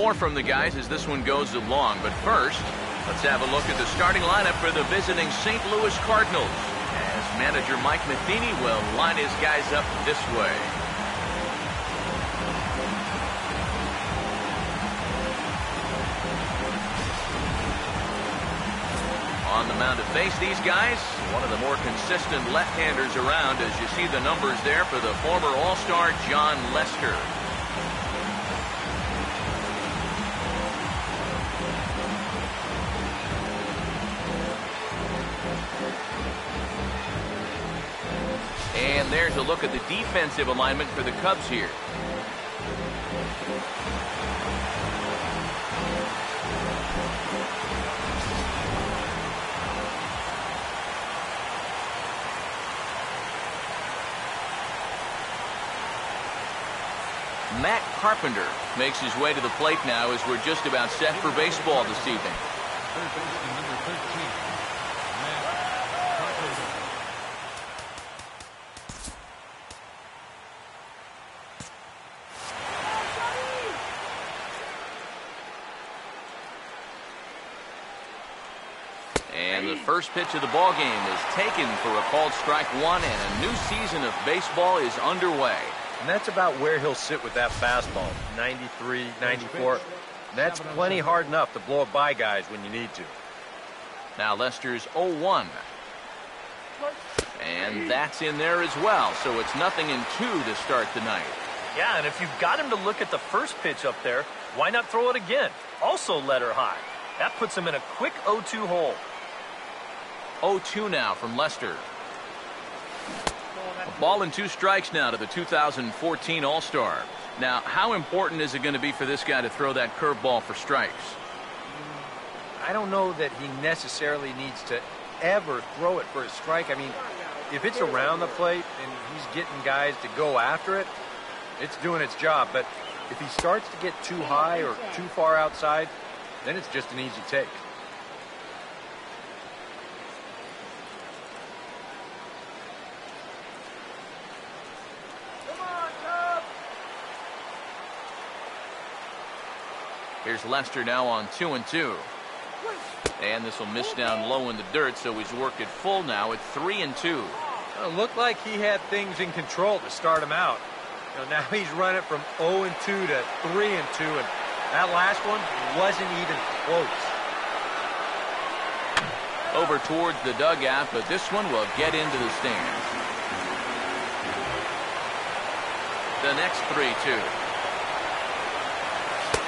more from the guys as this one goes along. But first, let's have a look at the starting lineup for the visiting St. Louis Cardinals, as manager Mike Matheny will line his guys up this way. On the mound to face these guys, one of the more consistent left-handers around, as you see the numbers there for the former All-Star Jon Lester. And there's a look at the defensive alignment for the Cubs here. Matt Carpenter makes his way to the plate now as we're just about set for baseball this evening. Third baseman number 13, Matt Carpenter. And the first pitch of the ball game is taken for a called strike one, and a new season of baseball is underway. And that's about where he'll sit with that fastball, 93, 94. That's plenty hard enough to blow it by guys when you need to. Now Lester's 0-1. And that's in there as well, so it's 0-2 to start the night. Yeah, and if you've got him to look at the first pitch up there, why not throw it again? Also let her high. That puts him in a quick 0-2 hole. 0-2 now from Lester. A ball and 2 strikes now to the 2014 All-Star. Now, how important is it going to be for this guy to throw that curveball for strikes? I don't know that he necessarily needs to ever throw it for a strike. I mean, if it's around the plate and he's getting guys to go after it, it's doing its job. But if he starts to get too high or too far outside, then it's just an easy take. Here's Lester now on 2-2. And this will miss down low in the dirt, so he's worked it full now at 3-2. It looked like he had things in control to start him out. Now he's running from 0-2 to 3-2, and that last one wasn't even close. Over towards the dugout, but this one will get into the stands. The next 3-2.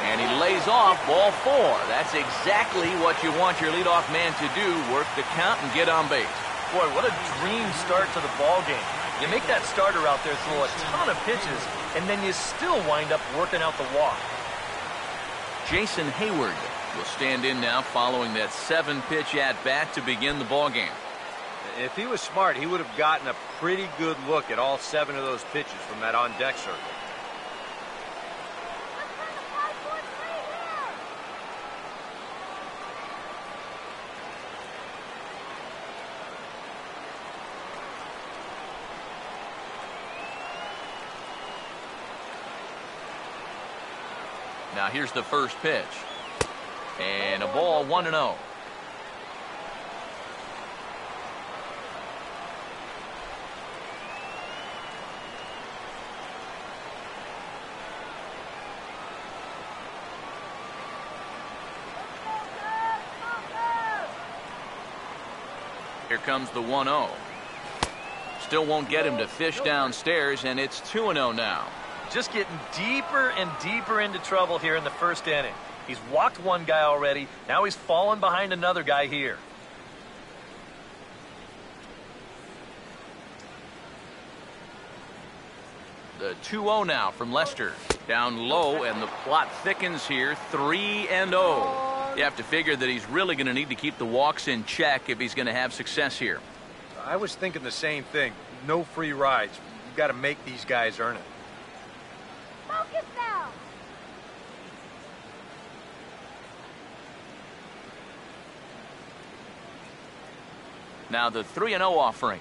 And he lays off ball 4. That's exactly what you want your leadoff man to do, work the count and get on base. Boy, what a dream start to the ball game. You make that starter out there throw a ton of pitches, and then you still wind up working out the walk. Jason Hayward will stand in now following that 7-pitch at-bat to begin the ball game. If he was smart, he would have gotten a pretty good look at all 7 of those pitches from that on-deck circle. Now here's the first pitch. And a ball 1-0. Here comes the 1-0. Still won't get him to fish downstairs, and it's 2-0 now. Just getting deeper and deeper into trouble here in the first inning. He's walked one guy already. Now he's fallen behind another guy here. The 2-0 now from Lester. Down low, and the plot thickens here. 3-0. You have to figure that he's really going to need to keep the walks in check if he's going to have success here. I was thinking the same thing. No free rides. You've got to make these guys earn it. Focus now. Now the 3-0 offering.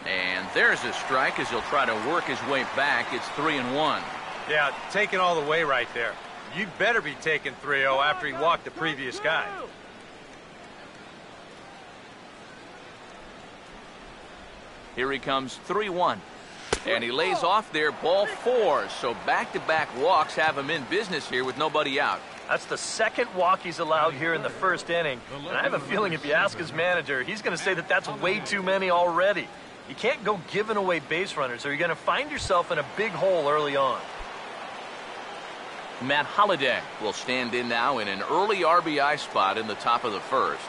And there's a strike as he'll try to work his way back. It's 3-1. Yeah, taking all the way right there. You'd better be taking 3-0 after he walked the previous guy. Here he comes 3-1. And he lays off there, ball 4. So back-to-back walks have him in business here with nobody out. That's the second walk he's allowed here in the first inning. And I have a feeling if you ask his manager, he's going to say that that's way too many already. You can't go giving away base runners, or you're going to find yourself in a big hole early on. Matt Holliday will stand in now in an early RBI spot in the top of the first.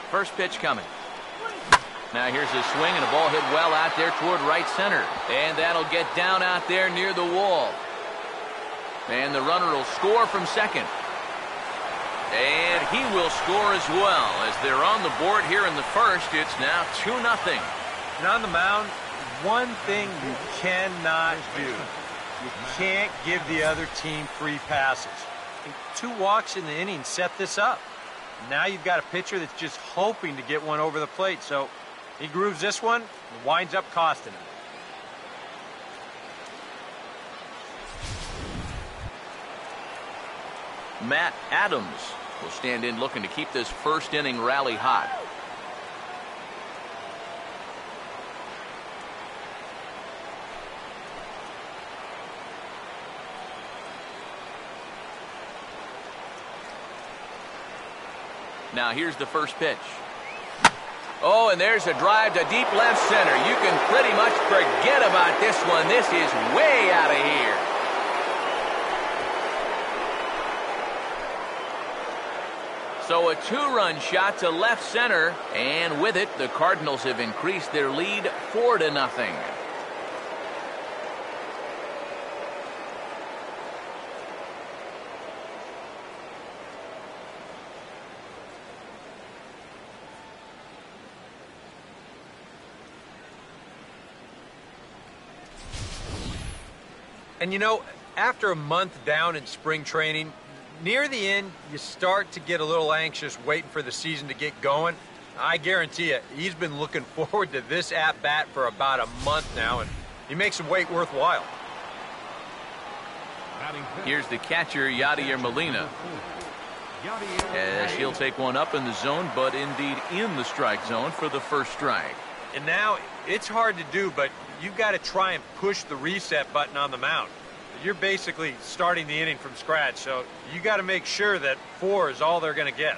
First pitch coming. Now here's a swing and a ball hit well out there toward right center. And that'll get down out there near the wall. And the runner will score from second. And he will score as well. As they're on the board here in the first, it's now 2-0. And on the mound, one thing you cannot do. You can't give the other team free passes. And 2 walks in the inning set this up. Now you've got a pitcher that's just hoping to get one over the plate. So he grooves this one and winds up costing him. Matt Adams will stand in looking to keep this first inning rally hot. Now here's the first pitch. Oh, and there's a drive to deep left center. You can pretty much forget about this one. This is way out of here. So a 2-run shot to left center, and with it, the Cardinals have increased their lead 4-0. And you know, after a month down in spring training, near the end, you start to get a little anxious waiting for the season to get going. I guarantee you, he's been looking forward to this at-bat for about a month now, and he makes the wait worthwhile. Here's the catcher, Yadier Molina. As he'll take one up in the zone, but indeed in the strike zone for the first strike. And now, it's hard to do, but you've got to try and push the reset button on the mound. You're basically starting the inning from scratch, so you got to make sure that 4 is all they're going to get.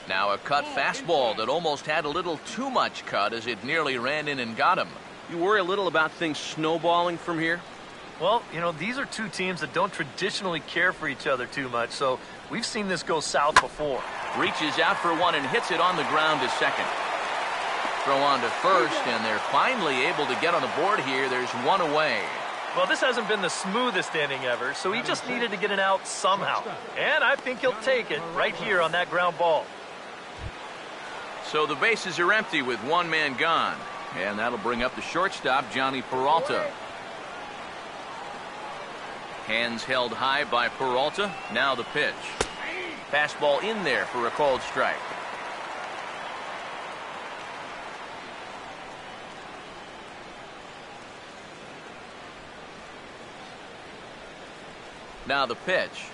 Now a cut fastball that almost had a little too much cut as it nearly ran in and got him. You worry a little about things snowballing from here? Well, you know, these are 2 teams that don't traditionally care for each other too much, so we've seen this go south before. Reaches out for one and hits it on the ground to second. Throw on to first, and they're finally able to get on the board here. There's 1 away. Well, this hasn't been the smoothest inning ever, so he just needed to get it out somehow. And I think he'll take it right here on that ground ball. So the bases are empty with 1 man gone. And that'll bring up the shortstop, Johnny Peralta. Hands held high by Peralta. Now the pitch. Fastball in there for a called strike. Now the pitch.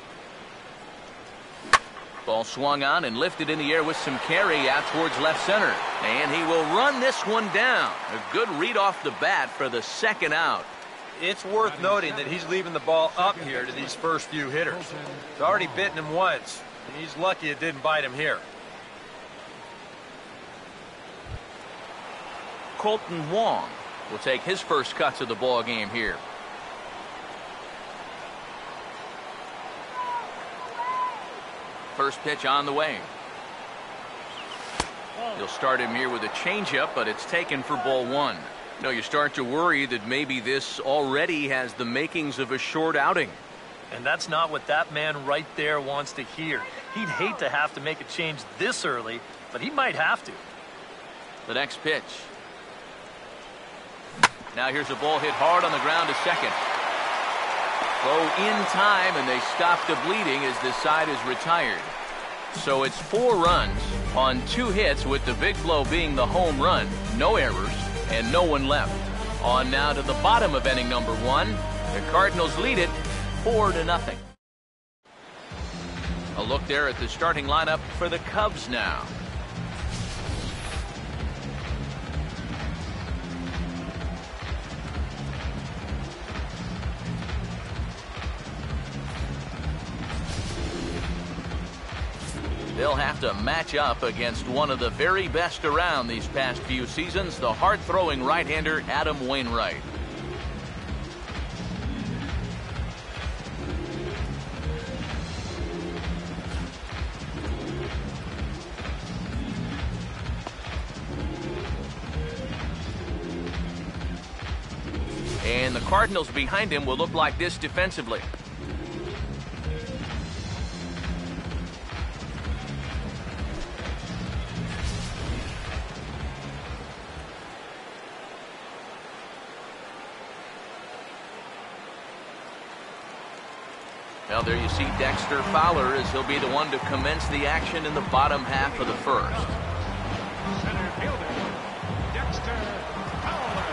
Ball swung on and lifted in the air with some carry out towards left center. And he will run this one down. A good read off the bat for the second out. It's worth noting that he's leaving the ball up here to these first few hitters. It's already bitten him once. He's lucky it didn't bite him here. Colton Wong will take his first cuts of the ball game here. First pitch on the way. He'll start him here with a changeup, but it's taken for ball 1. You know, you start to worry that maybe this already has the makings of a short outing. And that's not what that man right there wants to hear. He'd hate to have to make a change this early, but he might have to. The next pitch. Now here's a ball hit hard on the ground to second. Throw in time, and they stop the bleeding as this side is retired. So it's 4 runs on 2 hits, with the big blow being the home run. No errors and no one left. On now to the bottom of inning number 1. The Cardinals lead it 4-0. A look there at the starting lineup for the Cubs now. They'll have to match up against one of the very best around these past few seasons, the hard-throwing right-hander Adam Wainwright. And the Cardinals behind him will look like this defensively. Well, there you see Dexter Fowler as he'll be the one to commence the action in the bottom half of the first. Center fielder, Dexter Fowler.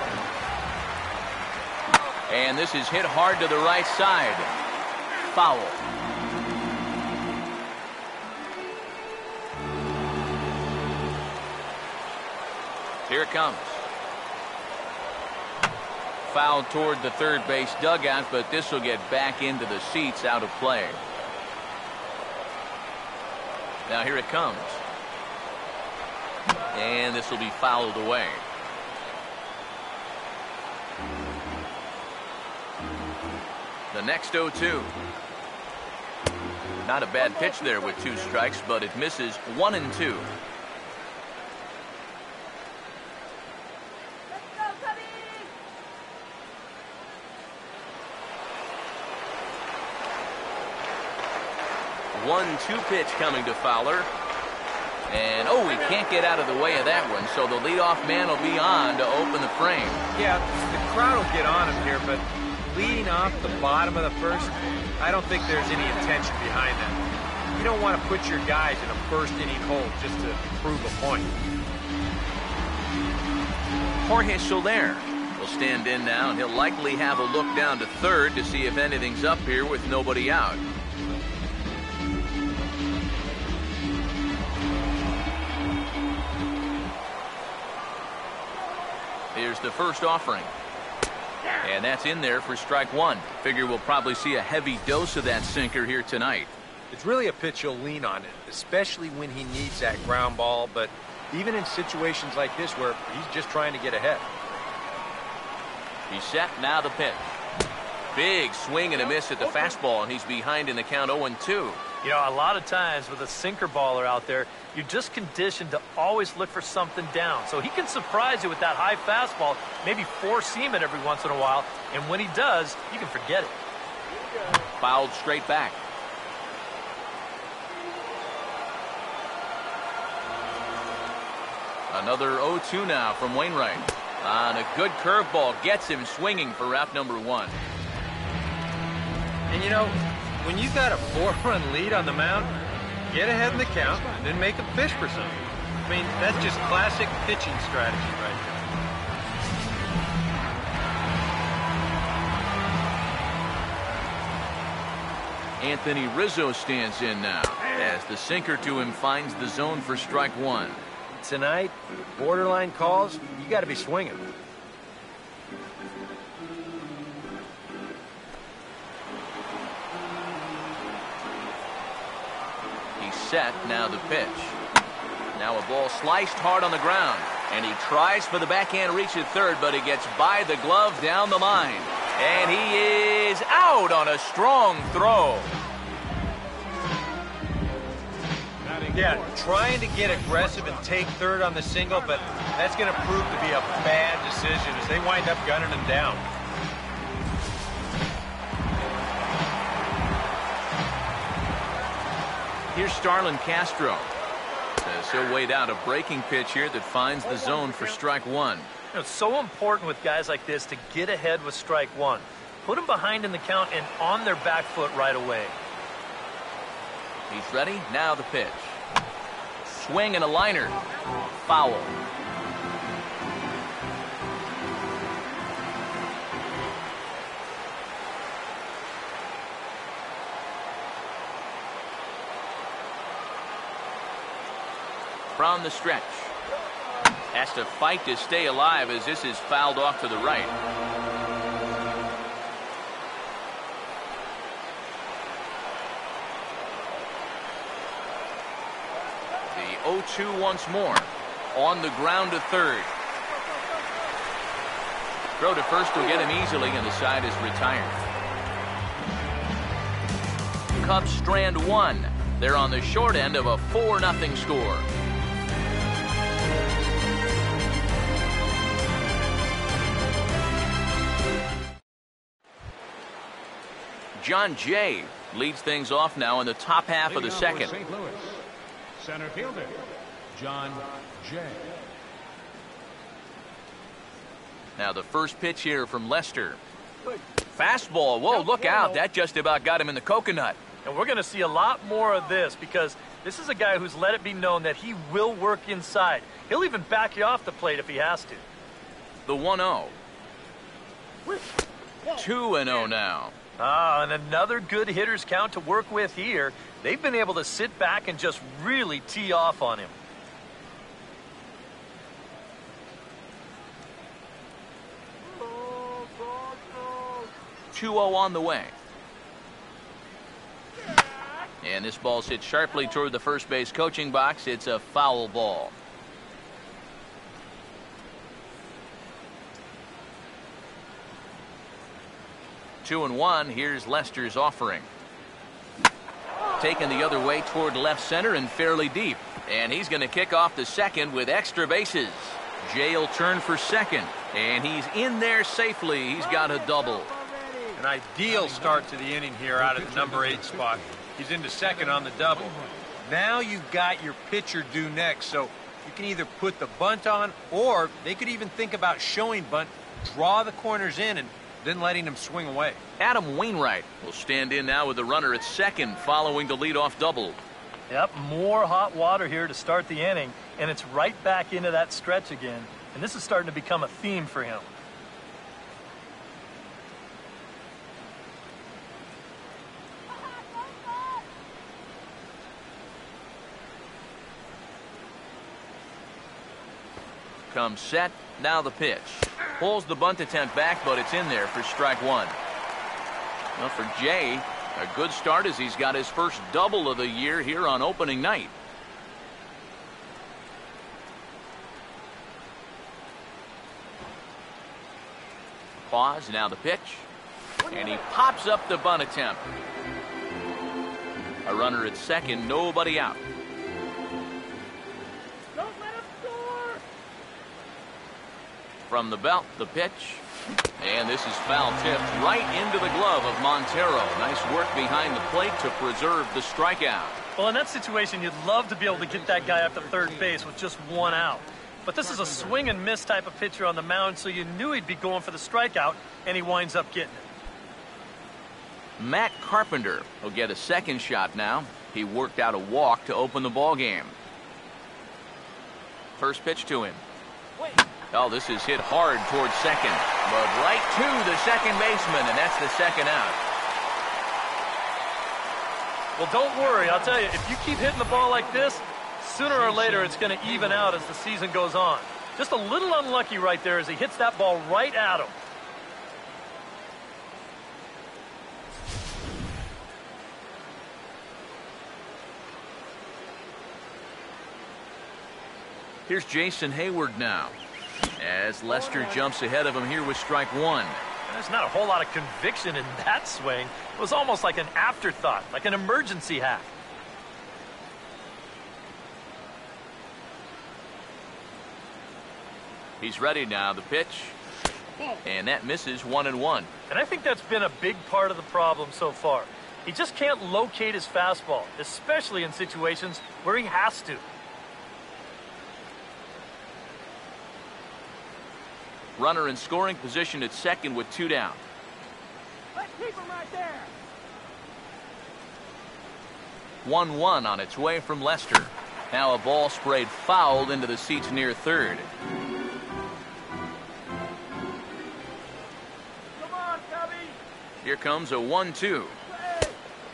And this is hit hard to the right side. Foul. Here it comes. Foul toward the third base dugout, but this will get back into the seats, out of play. Now here it comes. And this will be fouled away. The next 0-2. Not a bad pitch there with 2 strikes, but it misses 1-2. Let's go, Cubbies! 1-2 pitch coming to Fowler. And, oh, he can't get out of the way of that one, so the leadoff man will be on to open the frame. Yeah, the crowd will get on him here, but leading off the bottom of the first, I don't think there's any intention behind that. You don't want to put your guys in a first-inning hole just to prove a point. Jorge Soler will stand in now, and he'll likely have a look down to third to see if anything's up here with nobody out. Here's the first offering. And that's in there for strike 1. Figure we'll probably see a heavy dose of that sinker here tonight. It's really a pitch you'll lean on it, especially when he needs that ground ball, but even in situations like this where he's just trying to get ahead. He's set, now the pitch. Big swing and a miss at the fastball, and he's behind in the count 0-2. You know, a lot of times with a sinker baller out there, you're just conditioned to always look for something down. So he can surprise you with that high fastball, maybe four-seam it every once in a while, and when he does, you can forget it. Fouled straight back. Another 0-2 now from Wainwright. On a good curveball, gets him swinging for route number 1. And you know, when you got a 4-run lead on the mound, get ahead in the count, then make them fish for something. I mean, that's just classic pitching strategy right there. Anthony Rizzo stands in now as the sinker to him finds the zone for strike 1. Tonight, borderline calls, you got to be swinging. He's set, now the pitch. Now a ball sliced hard on the ground, and he tries for the backhand reach at third, but he gets by the glove down the line. And he is out on a strong throw. Yeah, trying to get aggressive and take third on the single, but that's going to prove to be a bad decision as they wind up gunning him down. Here's Starlin Castro. As he'll wait out a breaking pitch here that finds the zone for strike 1. You know, it's so important with guys like this to get ahead with strike 1. Put them behind in the count and on their back foot right away. He's ready, now the pitch. Swing and a liner. Foul. from the stretch. Has to fight to stay alive as this is fouled off to the right. The 0-2 once more. On the ground to third. Throw to first will get him easily, and the side is retired. Cubs strand one. They're on the short end of a 4-0 score. John Jay leads things off now in the top half of the second. St. Louis, center fielder, John Jay. Now the first pitch here from Lester. Fastball. Whoa, look out. That just about got him in the coconut. And we're going to see a lot more of this because this is a guy who's let it be known that he will work inside. He'll even back you off the plate if he has to. The 1-0. 2-0 now. And another good hitter's count to work with here. They've been able to sit back and just really tee off on him. .2-0 on the way. And this ball's hit sharply toward the first base coaching box. It's a foul ball. Two and one. Here's Lester's offering. Taken the other way toward left center and fairly deep. And he's going to kick off the second with extra bases. Jay will turn for second. And he's in there safely. He's got a double. An ideal start to the inning here out of the number 8 spot. He's into second on the double. Now you've got your pitcher due next, so you can either put the bunt on, or they could even think about showing bunt, draw the corners in, and then letting him swing away. Adam Wainwright will stand in now with the runner at second following the leadoff double. Yep, more hot water here to start the inning, and it's right back into that stretch again. And this is starting to become a theme for him. Comes set. Now the pitch. Pulls the bunt attempt back, but it's in there for strike one. Well, for Jay, a good start as he's got his first double of the year here on opening night. Pause. Now the pitch. And he pops up the bunt attempt. A runner at second, nobody out. From the belt, the pitch. And this is foul tipped right into the glove of Montero. Nice work behind the plate to preserve the strikeout. Well, in that situation, you'd love to be able to get that guy up to third base with just one out. But this is a swing and miss type of pitcher on the mound, so you knew he'd be going for the strikeout, and he winds up getting it. Matt Carpenter will get a second shot now. He worked out a walk to open the ball game. First pitch to him. Oh, this is hit hard towards second, but right to the second baseman, and that's the second out. Well, don't worry. I'll tell you, if you keep hitting the ball like this, sooner or later it's going to even out as the season goes on. Just a little unlucky right there as he hits that ball right at him. Here's Jason Hayward now, as Lester jumps ahead of him here with strike one. There's not a whole lot of conviction in that swing. It was almost like an afterthought, like an emergency hack. He's ready now, the pitch. And that misses 1-1. And I think that's been a big part of the problem so far. He just can't locate his fastball, especially in situations where he has to. Runner in scoring position at second with two down. Let's keep him right there. 1-1 on its way from Lester. Now a ball sprayed foul into the seats near third. Come on, Cubby. Here comes a 1-2.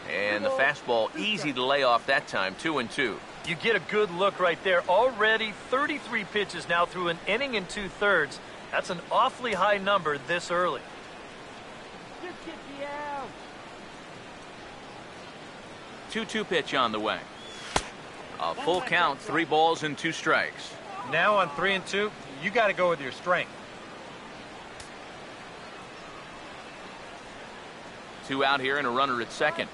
And the fastball easy to lay off that time, 2-2. You get a good look right there. Already 33 pitches now through an inning and 2/3. That's an awfully high number this early. Just get the out. 2-2 pitch on the way. A full count, 3 balls and 2 strikes. Now on 3 and 2, you got to go with your strength. 2 out here and a runner at second.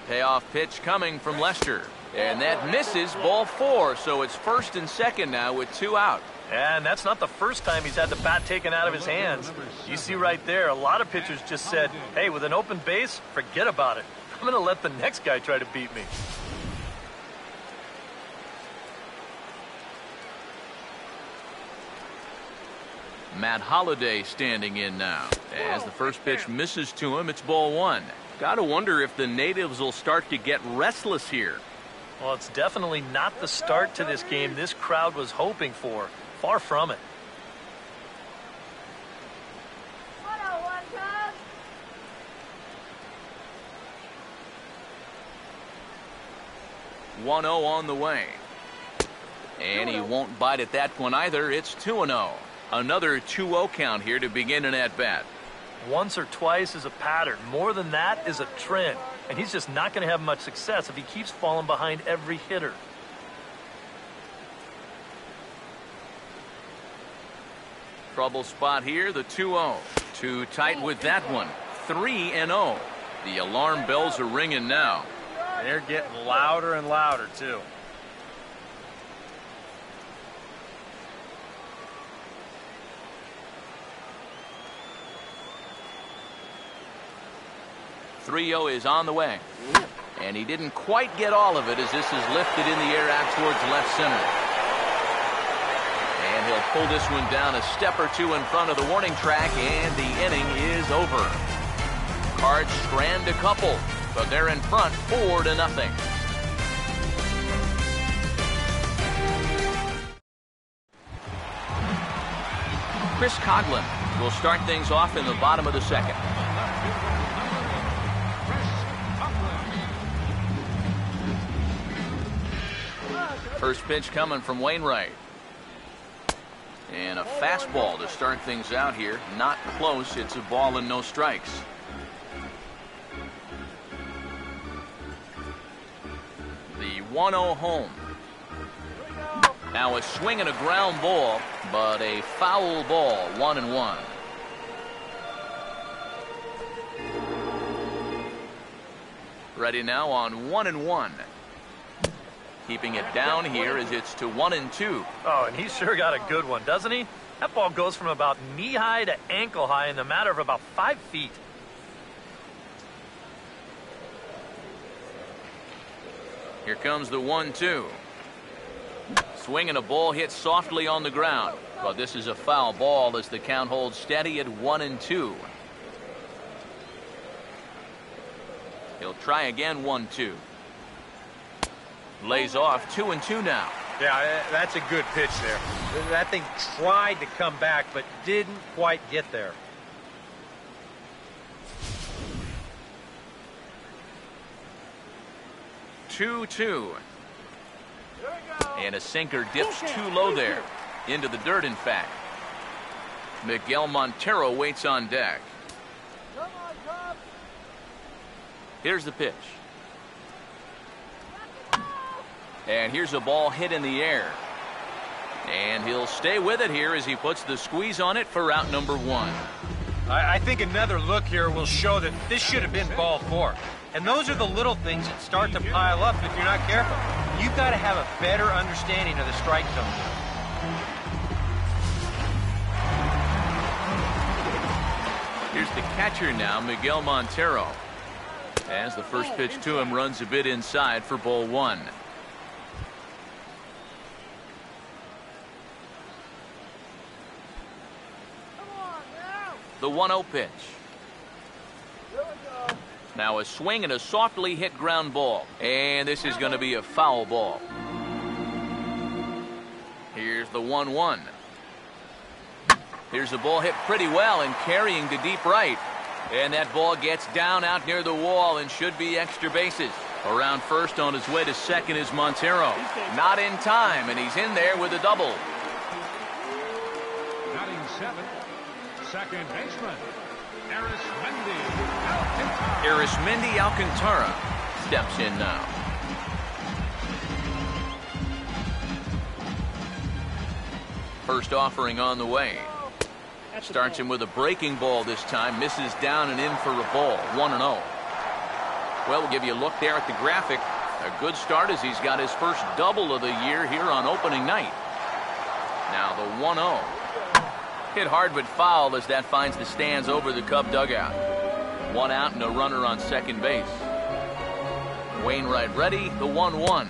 Payoff pitch coming from Lester. And that misses, ball 4. So it's first and second now with 2 out. And that's not the first time he's had the bat taken out of his hands. You see right there, a lot of pitchers just said, hey, with an open base, forget about it. I'm going to let the next guy try to beat me. Matt Holliday standing in now. As the first pitch misses to him, it's ball 1. Gotta wonder if the natives will start to get restless here. Well, it's definitely not the start to this game this crowd was hoping for. Far from it. 1-0 on the way. And he won't bite at that one either. It's 2-0. Another 2-0 count here to begin an at-bat. Once or twice is a pattern. More than that is a trend. And he's just not going to have much success if he keeps falling behind every hitter. Trouble spot here, the 2-0. Too tight with that one. 3-0. The alarm bells are ringing now. They're getting louder and louder, too. .30 is on the way. And he didn't quite get all of it as this is lifted in the air out towards left center. And he'll pull this one down a step or two in front of the warning track, and the inning is over. Cards strand a couple, but they're in front 4-0. Chris Coghlan will start things off in the bottom of the second. First pitch coming from Wainwright. And a fastball to start things out here. Not close. It's a ball and no strikes. The 1-0 home. Now a swing and a ground ball, but a foul ball. 1-1. Ready now on 1-1. Keeping it down here as it's to 1-2. Oh, and he's sure got a good one, doesn't he? That ball goes from about knee-high to ankle-high in the matter of about 5 feet. Here comes the 1-2. Swing and a ball hit softly on the ground. But this is a foul ball as the count holds steady at 1-2. He'll try again. 1-2. Lays off. 2-2 now. Yeah, that's a good pitch there. That thing tried to come back, but didn't quite get there. Two. And a sinker dips too low there. Into the dirt, in fact. Miguel Montero waits on deck. Here's the pitch. And here's a ball hit in the air. And he'll stay with it here as he puts the squeeze on it for out number 1. I think another look here will show that this should have been ball 4. And those are the little things that start to pile up if you're not careful. You've got to have a better understanding of the strike zone. Here's the catcher now, Miguel Montero. As the first pitch to him runs a bit inside for ball 1. The 1-0 pitch. Now a swing and a softly hit ground ball. And this is going to be a foul ball. Here's the 1-1. Here's the ball hit pretty well and carrying to deep right. And that ball gets down out near the wall and should be extra bases. Around first on his way to second is Montero. Not in time, and he's in there with a double. Batting seventh, second baseman, Arismendi Alcantara. Arismendi Alcantara steps in now. First offering on the way. Starts him with a breaking ball this time. Misses down and in for a ball. 1-0. Well, we'll give you a look there at the graphic. A good start as he's got his first double of the year here on opening night. Now the 1-0. Hit hard but foul as that finds the stands over the Cub dugout. 1 out and a runner on second base. Wainwright ready. The 1-1.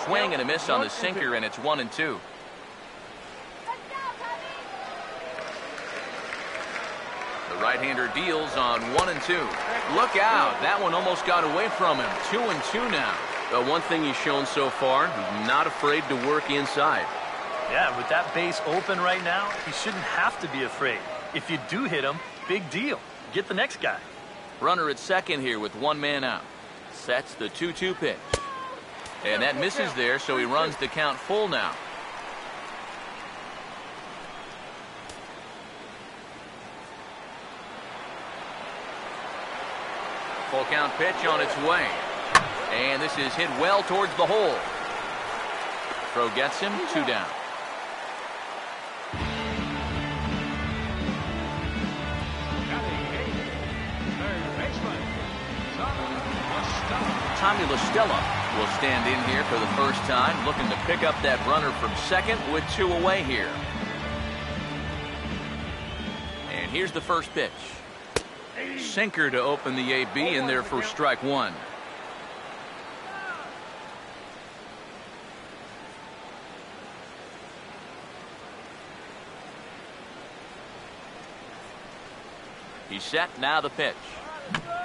Swing and a miss on the sinker, and it's 1-2. The right-hander deals on 1-2. Look out. That one almost got away from him. 2-2 now. One thing he's shown so far, he's not afraid to work inside. Yeah, with that base open right now, he shouldn't have to be afraid. If you do hit him, big deal. Get the next guy. Runner at second here with 1 man out. Sets the 2-2 pitch. And that misses there, so he runs the count full now. Full count pitch on its way. And this is hit well towards the hole. Throw gets him, 2 down. Tommy La Stella will stand in here for the first time, looking to pick up that runner from second with 2 away here. And here's the first pitch. Sinker to open the AB in there for strike 1. He's set, now the pitch.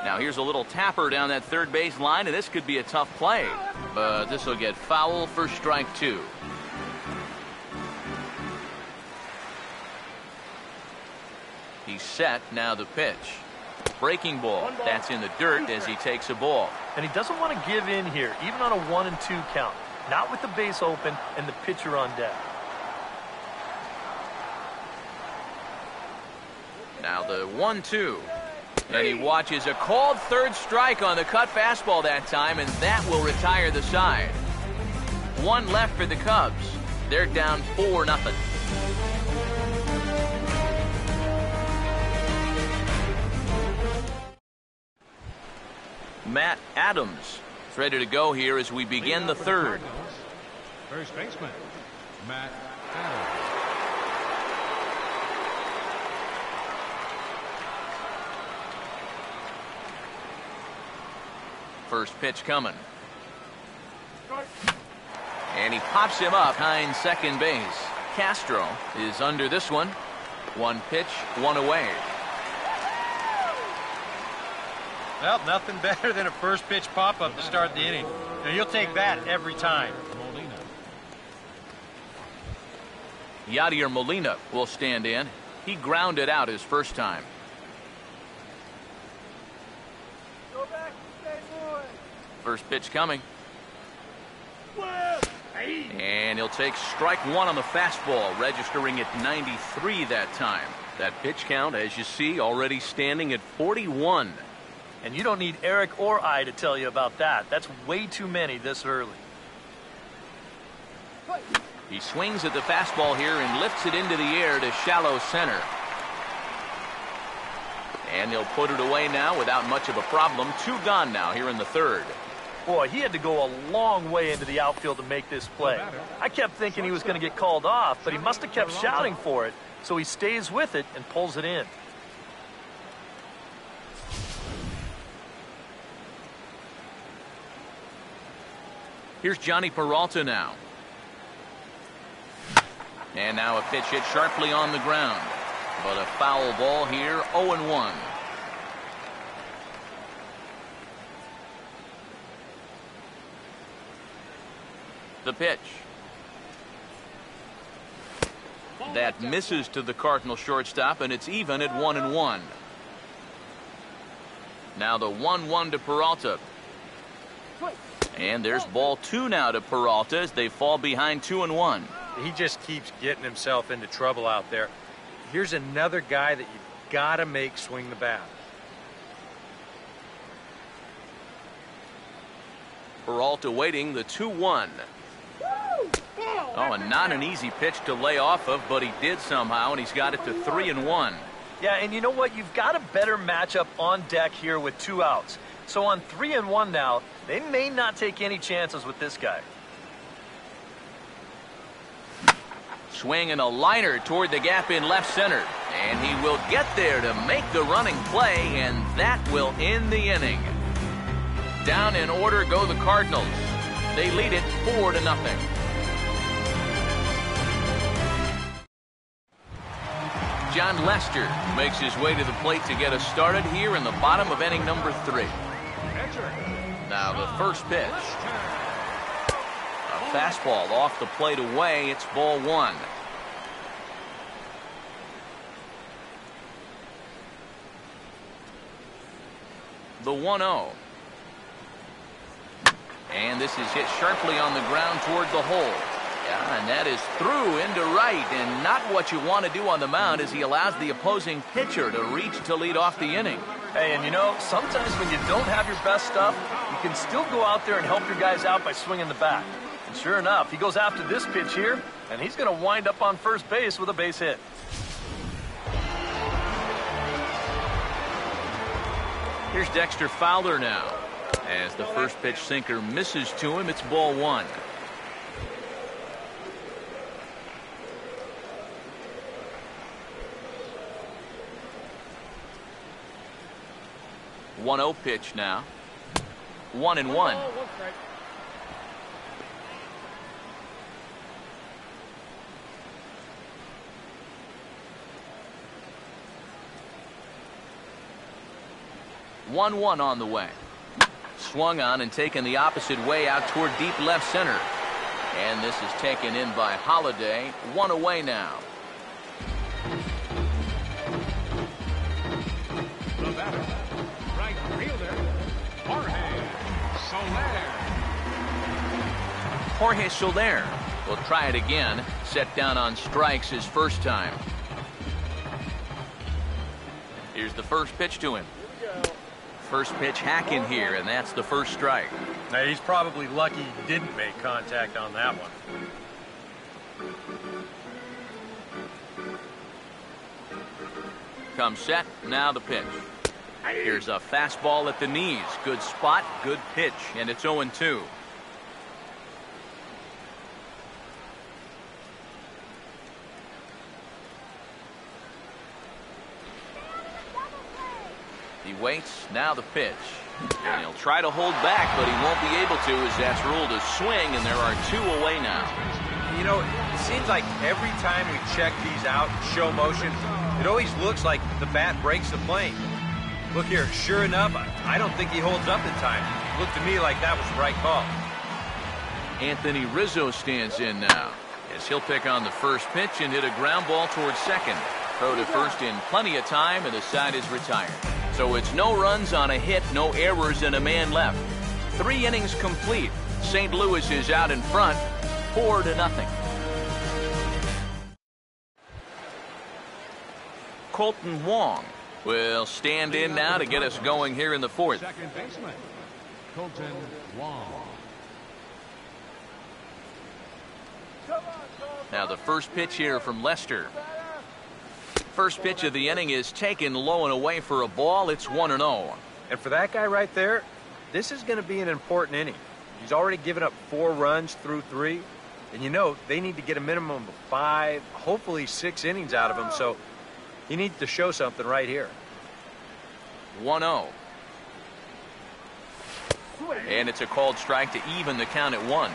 Now here's a little tapper down that third base line, and this could be a tough play. But this will get foul for strike 2. He's set, now the pitch. Breaking ball. That's in the dirt as he takes a ball. And he doesn't want to give in here, even on a 1-2 count. Not with the base open and the pitcher on deck. Now the 1-2. And he watches a called third strike on the cut fastball that time, and that will retire the side. 1 left for the Cubs. They're down 4-0. Matt Adams is ready to go here as we begin the third. First baseman, Matt Adams. First pitch coming. And he pops him up behind second base. Castro is under this one. 1 pitch, 1 away. Well, nothing better than a first pitch pop-up to start the inning. Now, you'll take that every time. Molina. Yadier Molina will stand in. He grounded out his first time. First pitch coming. And he'll take strike 1 on the fastball, registering at 93 that time. That pitch count, as you see, already standing at 41. And you don't need Eric or I to tell you about that. That's way too many this early. He swings at the fastball here and lifts it into the air to shallow center. And he'll put it away now without much of a problem. 2 gone now here in the third. Boy, he had to go a long way into the outfield to make this play. I kept thinking he was going to get called off, but he must have kept shouting for it. So he stays with it and pulls it in. Here's Johnny Peralta now. And now a pitch hit sharply on the ground. But a foul ball here, 0-1. The pitch. That misses to the Cardinal shortstop, and it's even at 1-1. Now the 1-1 to Peralta. And there's ball 2 now to Peralta as they fall behind 2-1. He just keeps getting himself into trouble out there. Here's another guy that you've got to make swing the bat. Peralta waiting the 2-1. Oh, and not an easy pitch to lay off of, but he did somehow, and he's got it to 3-1. Yeah, and you know what? You've got a better matchup on deck here with 2 outs. So on 3-1 now, they may not take any chances with this guy. Swinging a liner toward the gap in left center. And he will get there to make the running play, and that will end the inning. Down in order go the Cardinals. They lead it 4-0. John Lester makes his way to the plate to get us started here in the bottom of inning number 3. Now the first pitch. A fastball off the plate away. It's ball 1. The 1-0. And this is hit sharply on the ground toward the hole. Yeah, and that is through into right, and not what you want to do on the mound as he allows the opposing pitcher to reach to lead off the inning. Hey, and you know, sometimes when you don't have your best stuff, you can still go out there and help your guys out by swinging the bat. And sure enough, he goes after this pitch here, and he's going to wind up on first base with a base hit. Here's Dexter Fowler now. As the first pitch sinker misses to him, it's ball 1. One 0 pitch now. 1-1. On the way. Swung on and taken the opposite way out toward deep left center. And this is taken in by Holiday. 1 away now. The batter, right fielder, Jorge Soler. Jorge Soler will try it again. Set down on strikes his first time. Here's the first pitch to him. First pitch hack in here, and that's the first strike. Now, he's probably lucky he didn't make contact on that one. Comes set, now the pitch. Here's a fastball at the knees. Good spot, good pitch, and it's 0-2. He waits, now the pitch. And he'll try to hold back, but he won't be able to as that's ruled a swing, and there are 2 away now. You know, it seems like every time we check these out in show motion, it always looks like the bat breaks the plane. Look here, sure enough, I don't think he holds up in time. It looked to me like that was the right call. Anthony Rizzo stands in now, as he'll pick on the first pitch and hit a ground ball towards second. Throw to first in plenty of time, and the side is retired. So it's no runs on a hit, no errors, and a man left. 3 innings complete. St. Louis is out in front, 4-0. Colton Wong will stand in now to get us going here in the 4th. Second baseman, Colton Wong. Now the first pitch here from Lester. First pitch of the inning is taken low and away for a ball. It's 1-0. And for that guy right there, this is going to be an important inning. He's already given up 4 runs through 3. And you know, they need to get a minimum of 5, hopefully 6 innings out of him. So he needs to show something right here. 1-0. And it's a called strike to even the count at 1.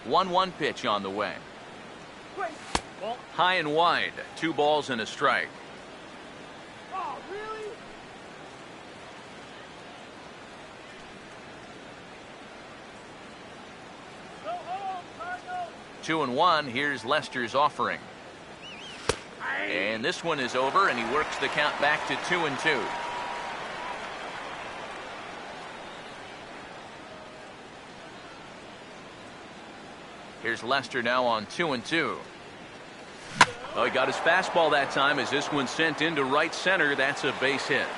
One pitch on the way. High and wide. 2 balls and a strike. 2-1. Here's Lester's offering. And this one is over, and he works the count back to 2-2. Here's Lester now on 2-2. Oh, he got his fastball that time as this one sent into right center. That's a base hit.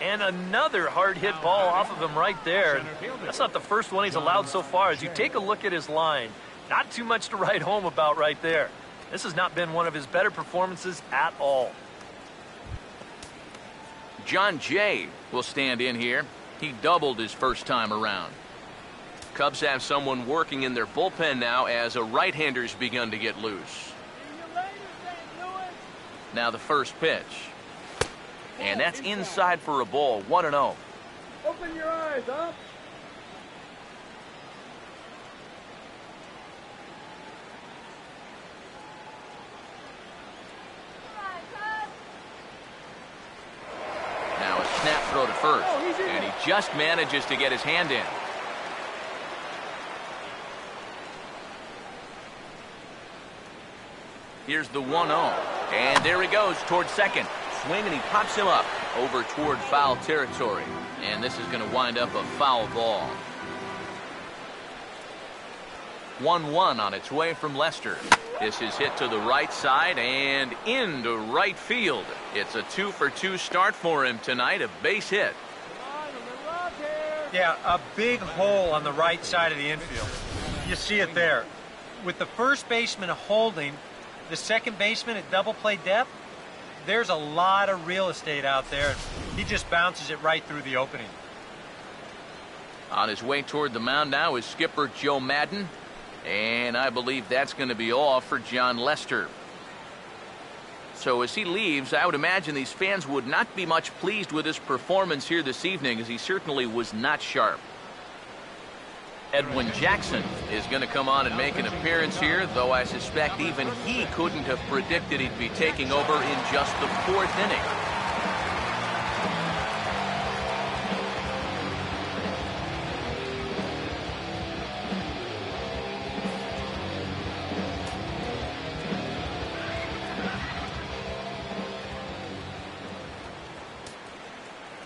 And another hard hit ball off of him right there. That's not the first one he's allowed so far. As you take a look at his line, not too much to write home about right there. This has not been one of his better performances at all. John Jay will stand in here. He doubled his first time around. Cubs have someone working in their bullpen now as a right-hander's begun to get loose. Now the first pitch. And that's inside for a ball, 1-0. Open your eyes, up. Now a snap throw to first. And he just manages to get his hand in. Here's the 1-0. And there he goes towards second. Swing, and he pops him up over toward foul territory. And this is going to wind up a foul ball. 1-1 on its way from Lester. This is hit to the right side and into right field. It's a 2-for-2 start for him tonight, a base hit. Yeah, a big hole on the right side of the infield. You see it there. With the first baseman holding, the second baseman at double play depth, there's a lot of real estate out there. He just bounces it right through the opening. On his way toward the mound now is skipper Joe Madden. And I believe that's going to be all for John Lester. So as he leaves, I would imagine these fans would not be much pleased with his performance here this evening, as he certainly was not sharp. Edwin Jackson is going to come on and make an appearance here, though I suspect even he couldn't have predicted he'd be taking over in just the fourth inning.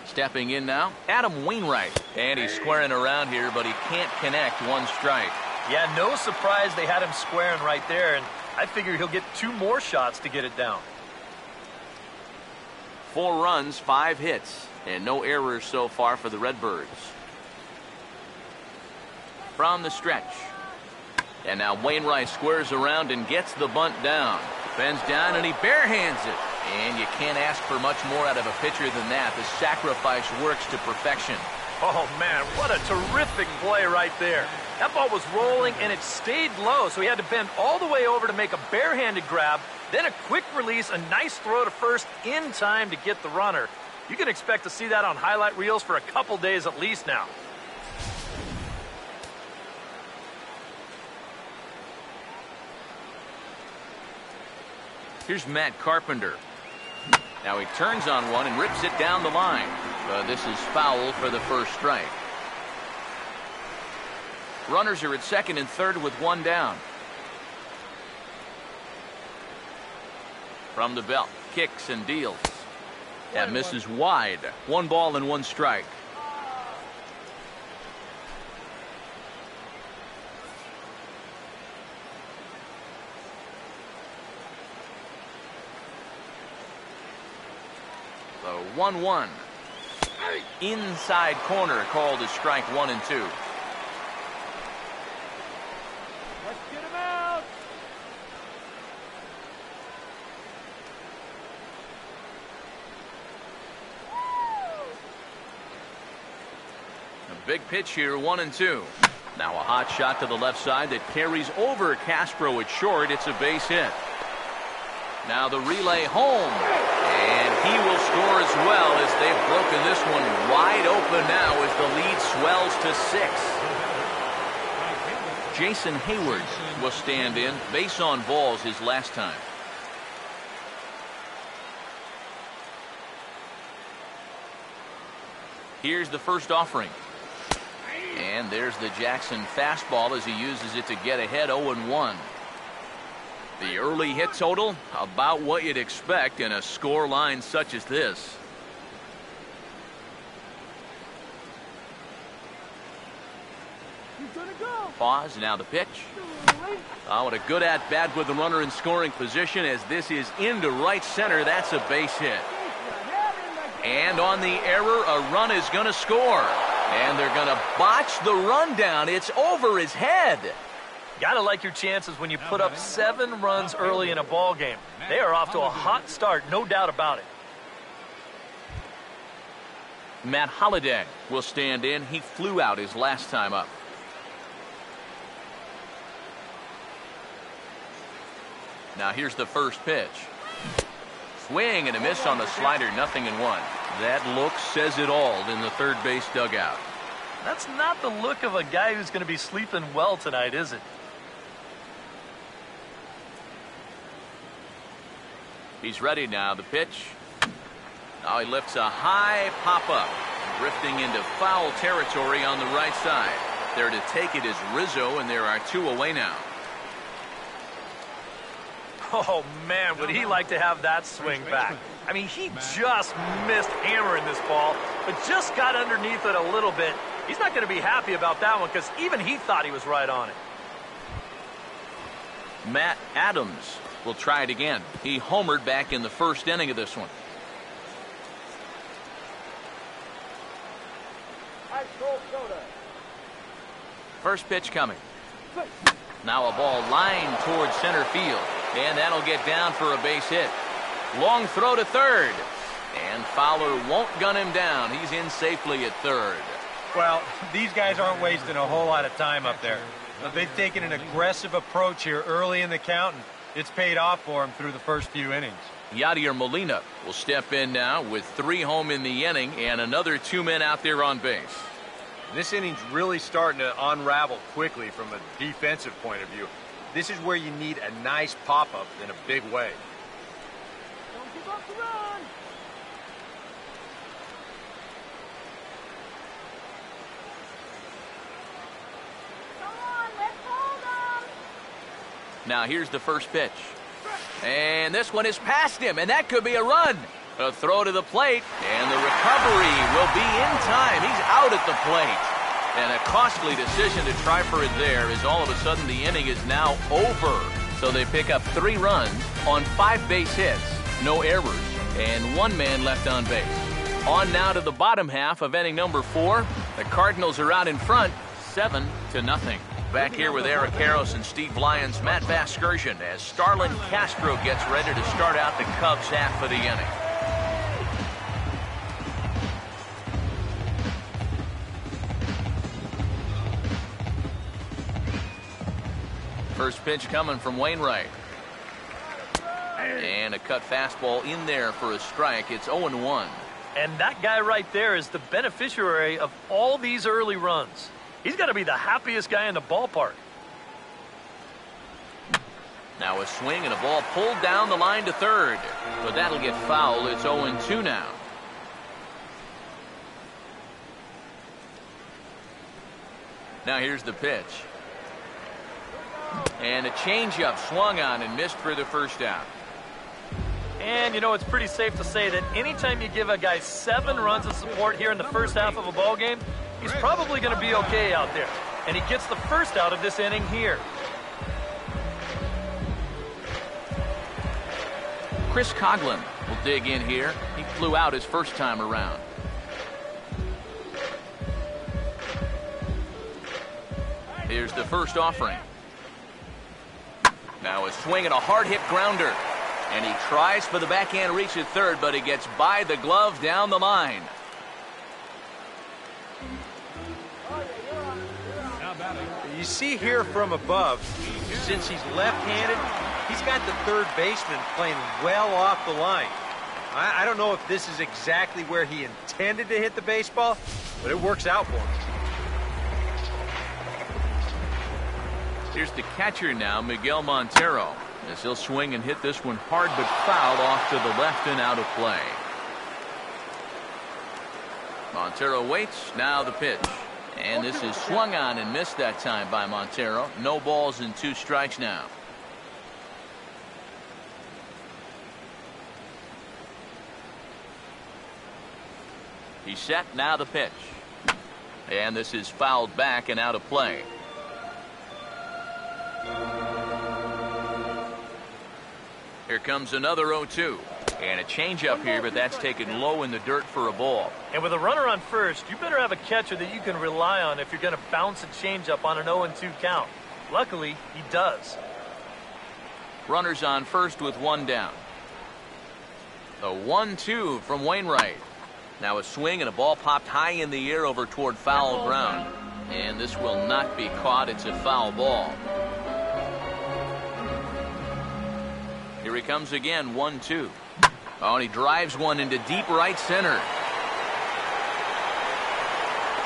Stepping in now, Adam Wainwright. And he's squaring around here, but he can't connect. One strike. Yeah, no surprise they had him squaring right there, and I figure he'll get 2 more shots to get it down. 4 runs, 5 hits, and no errors so far for the Redbirds. From the stretch. And now Wainwright squares around and gets the bunt down. Bends down and he barehands it. And you can't ask for much more out of a pitcher than that. The sacrifice works to perfection. Oh, man, what a terrific play right there. That ball was rolling, and it stayed low, so he had to bend all the way over to make a barehanded grab, then a quick release, a nice throw to first in time to get the runner. You can expect to see that on highlight reels for a couple days at least now. Here's Matt Carpenter. Now he turns on one and rips it down the line. This is foul for the first strike. Runners are at second and third with 1 down. From the belt, kicks and deals. That misses wide. 1 ball and 1 strike. So 1-1. Inside corner called as strike 1 and 2. Let's get him out. A big pitch here, 1 and 2. Now a hot shot to the left side that carries over Castro at short. It's a base hit. Now the relay home. And he will score as well, as they've broken this one wide open now as the lead swells to 6. Jason Hayward will stand in. Base on balls his last time. Here's the first offering. And And there's the Jackson fastball as he uses it to get ahead 0-1. The early hit total, about what you'd expect in a score line such as this. Pause, now the pitch. Oh, what a good at-bat with the runner in scoring position as this is into right center. That's a base hit. And on the error, a run is going to score. And they're going to botch the rundown. It's over his head. Gotta like your chances when you put up 7 runs early in a ball game. They are off to a hot start, no doubt about it. Matt Holliday will stand in. He flew out his last time up. Now here's the first pitch. Swing and a miss on the slider, 0-1. That look says it all in the third base dugout. That's not the look of a guy who's going to be sleeping well tonight, is it? He's ready now. The pitch. Now he lifts a high pop-up, drifting into foul territory on the right side. There to take it is Rizzo, and there are 2 away now. Oh, man, would he like to have that swing back. I mean, he just missed hammering this ball, but just got underneath it a little bit. He's not going to be happy about that one because even he thought he was right on it. Matt Adams will try it again. He homered back in the first inning of this one. First pitch coming. Now a ball lined towards center field. And that'll get down for a base hit. Long throw to third. And Fowler won't gun him down. He's in safely at third. Well, these guys aren't wasting a whole lot of time up there. They've taken an aggressive approach here early in the count, and it's paid off for them through the first few innings. Yadier Molina will step in now with 3 home in the inning and another 2 men out there on base. This inning's really starting to unravel quickly from a defensive point of view. This is where you need a nice pop-up in a big way. Don't give up the run. Come on, let's hold them. Now here's the first pitch. And this one is past him, and that could be a run. A throw to the plate, and the recovery will be in time. He's out at the plate. And a costly decision to try for it there as all of a sudden the inning is now over. So they pick up 3 runs on 5 base hits, no errors, and 1 man left on base. On now to the bottom half of inning number 4. The Cardinals are out in front, 7-0. Back here with Eric Karros and Steve Lyons, Matt Vasgersian as Starlin Castro gets ready to start out the Cubs half of the inning. First pitch coming from Wainwright. And a cut fastball in there for a strike. It's 0-1. And that guy right there is the beneficiary of all these early runs. He's got to be the happiest guy in the ballpark. Now a swing and a ball pulled down the line to third. But that'll get foul. It's 0-2 now. Now here's the pitch. And a changeup swung on and missed for the first out. And, you know, it's pretty safe to say that anytime you give a guy 7 runs of support here in the first half of a ball game, he's probably going to be okay out there. And he gets the first out of this inning here. Chris Coghlan will dig in here. He flew out his first time around. Here's the first offering. Now a swing and a hard hit grounder. And he tries for the backhand reach at third, but he gets by the glove down the line. You see here from above, since he's left-handed, he's got the third baseman playing well off the line. I don't know if this is exactly where he intended to hit the baseball, but it works out for him. Here's the catcher now, Miguel Montero, as he'll swing and hit this one hard but foul off to the left and out of play. Montero waits. Now the pitch. And this is swung on and missed that time by Montero. No balls and 2 strikes now. He's set, now the pitch. And this is fouled back and out of play. Here comes another 0-2. And a changeup here, but that's taken low in the dirt for a ball. And with a runner on first, you better have a catcher that you can rely on if you're going to bounce a changeup on an 0-2 count. Luckily, he does. Runners on first with 1 down. The 1-2 from Wainwright. Now a swing and a ball popped high in the air over toward foul ground. And this will not be caught. It's a foul ball. Here he comes again, 1-2. Oh, and he drives one into deep right center.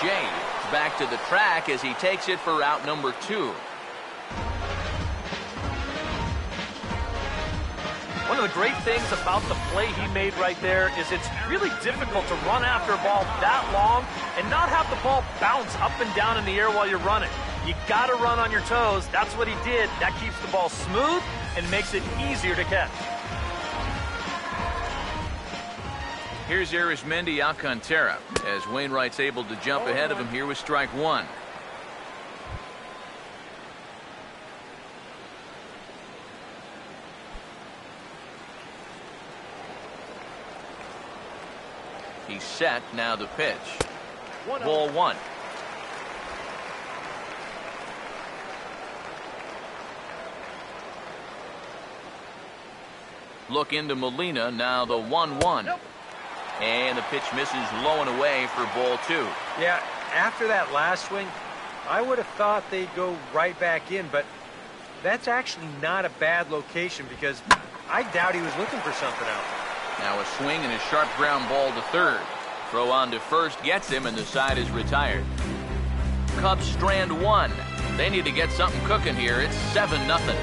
Jay back to the track as he takes it for out number 2. One of the great things about the play he made right there is it's really difficult to run after a ball that long and not have the ball bounce up and down in the air while you're running. You got to run on your toes. That's what he did. That keeps the ball smooth and makes it easier to catch. Here's Arismendi Alcantara as Wainwright's able to jump ahead of him here with strike 1. He's set, now the pitch. Ball 1. Look into Molina, now the 1-1. And the pitch misses low and away for ball 2. Yeah, after that last swing, I would have thought they'd go right back in, but that's actually not a bad location because I doubt he was looking for something else. Now a swing and a sharp ground ball to third. Throw on to first gets him, and the side is retired. Cubs strand 1. They need to get something cooking here. It's 7-0.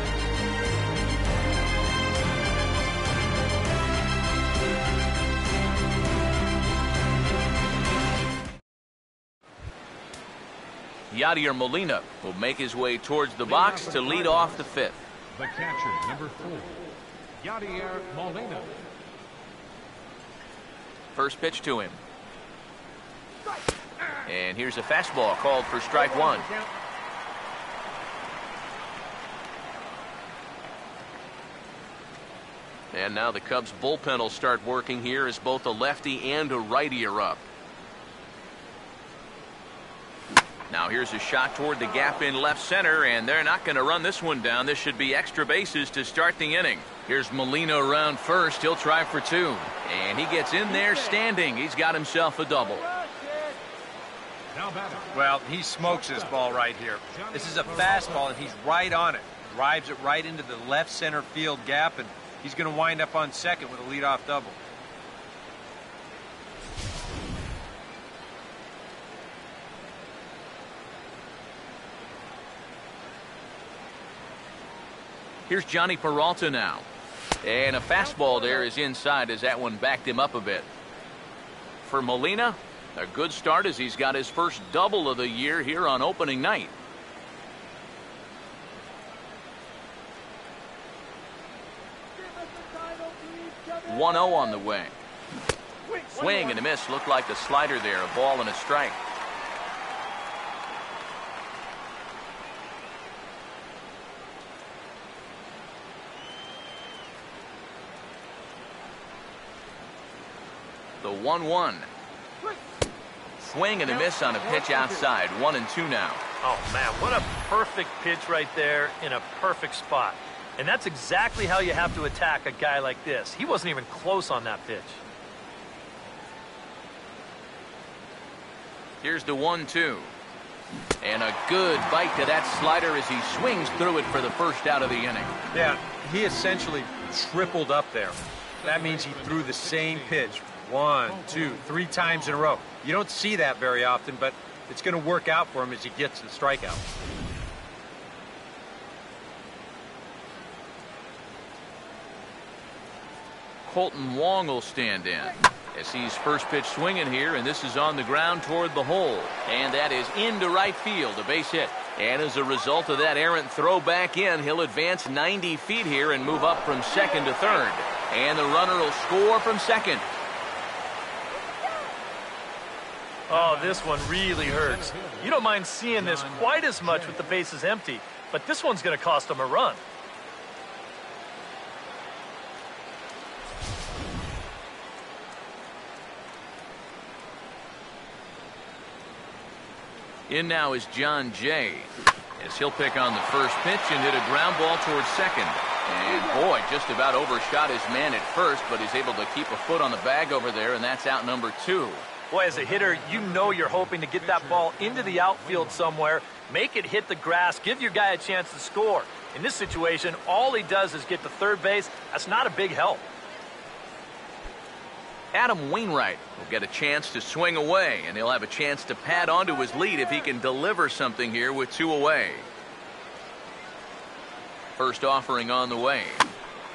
Yadier Molina will make his way towards the box to lead off the 5th. The catcher, number 4, Yadier Molina. First pitch to him. And here's a fastball called for strike 1. And now the Cubs bullpen will start working here as both a lefty and a righty are up. Now here's a shot toward the gap in left center, and they're not going to run this one down. This should be extra bases to start the inning. Here's Molina around first. He'll try for 2. And he gets in there standing. He's got himself a double. Well, he smokes this ball right here. This is a fastball, and he's right on it. Drives it right into the left center field gap, and he's going to wind up on second with a leadoff double. Here's Johnny Peralta now. And a fastball there is inside as that one backed him up a bit. For Molina, a good start as he's got his first double of the year here on opening night. Give us the title, please, 1-0 on the way. Swing and a miss. Looked like the slider there. A ball and a strike. The 1-1. Swing and a miss on a pitch outside. 1-2 now. Oh, man, what a perfect pitch right there in a perfect spot. And that's exactly how you have to attack a guy like this. He wasn't even close on that pitch. Here's the 1-2. And a good bite to that slider as he swings through it for the first out of the inning. Yeah, he essentially tripled up there. That means he threw the same pitch 1, 2, 3 times in a row. You don't see that very often, but it's going to work out for him as he gets the strikeout. Colton Wong will stand in. As he's first pitch swinging here, and this is on the ground toward the hole. And that is into right field, a base hit. And as a result of that errant throw back in, he'll advance 90 feet here and move up from second to third. And the runner will score from second. Oh, this one really hurts. You don't mind seeing this quite as much with the bases empty, but this one's going to cost him a run. In now is John Jay, as he'll pick on the first pitch and hit a ground ball towards second. And boy, just about overshot his man at first, but he's able to keep a foot on the bag over there, and that's out number 2. Boy, as a hitter, you know you're hoping to get that ball into the outfield somewhere, make it hit the grass, give your guy a chance to score. In this situation, all he does is get to third base. That's not a big help. Adam Wainwright will get a chance to swing away, and he'll have a chance to pad onto his lead if he can deliver something here with 2 away. First offering on the way.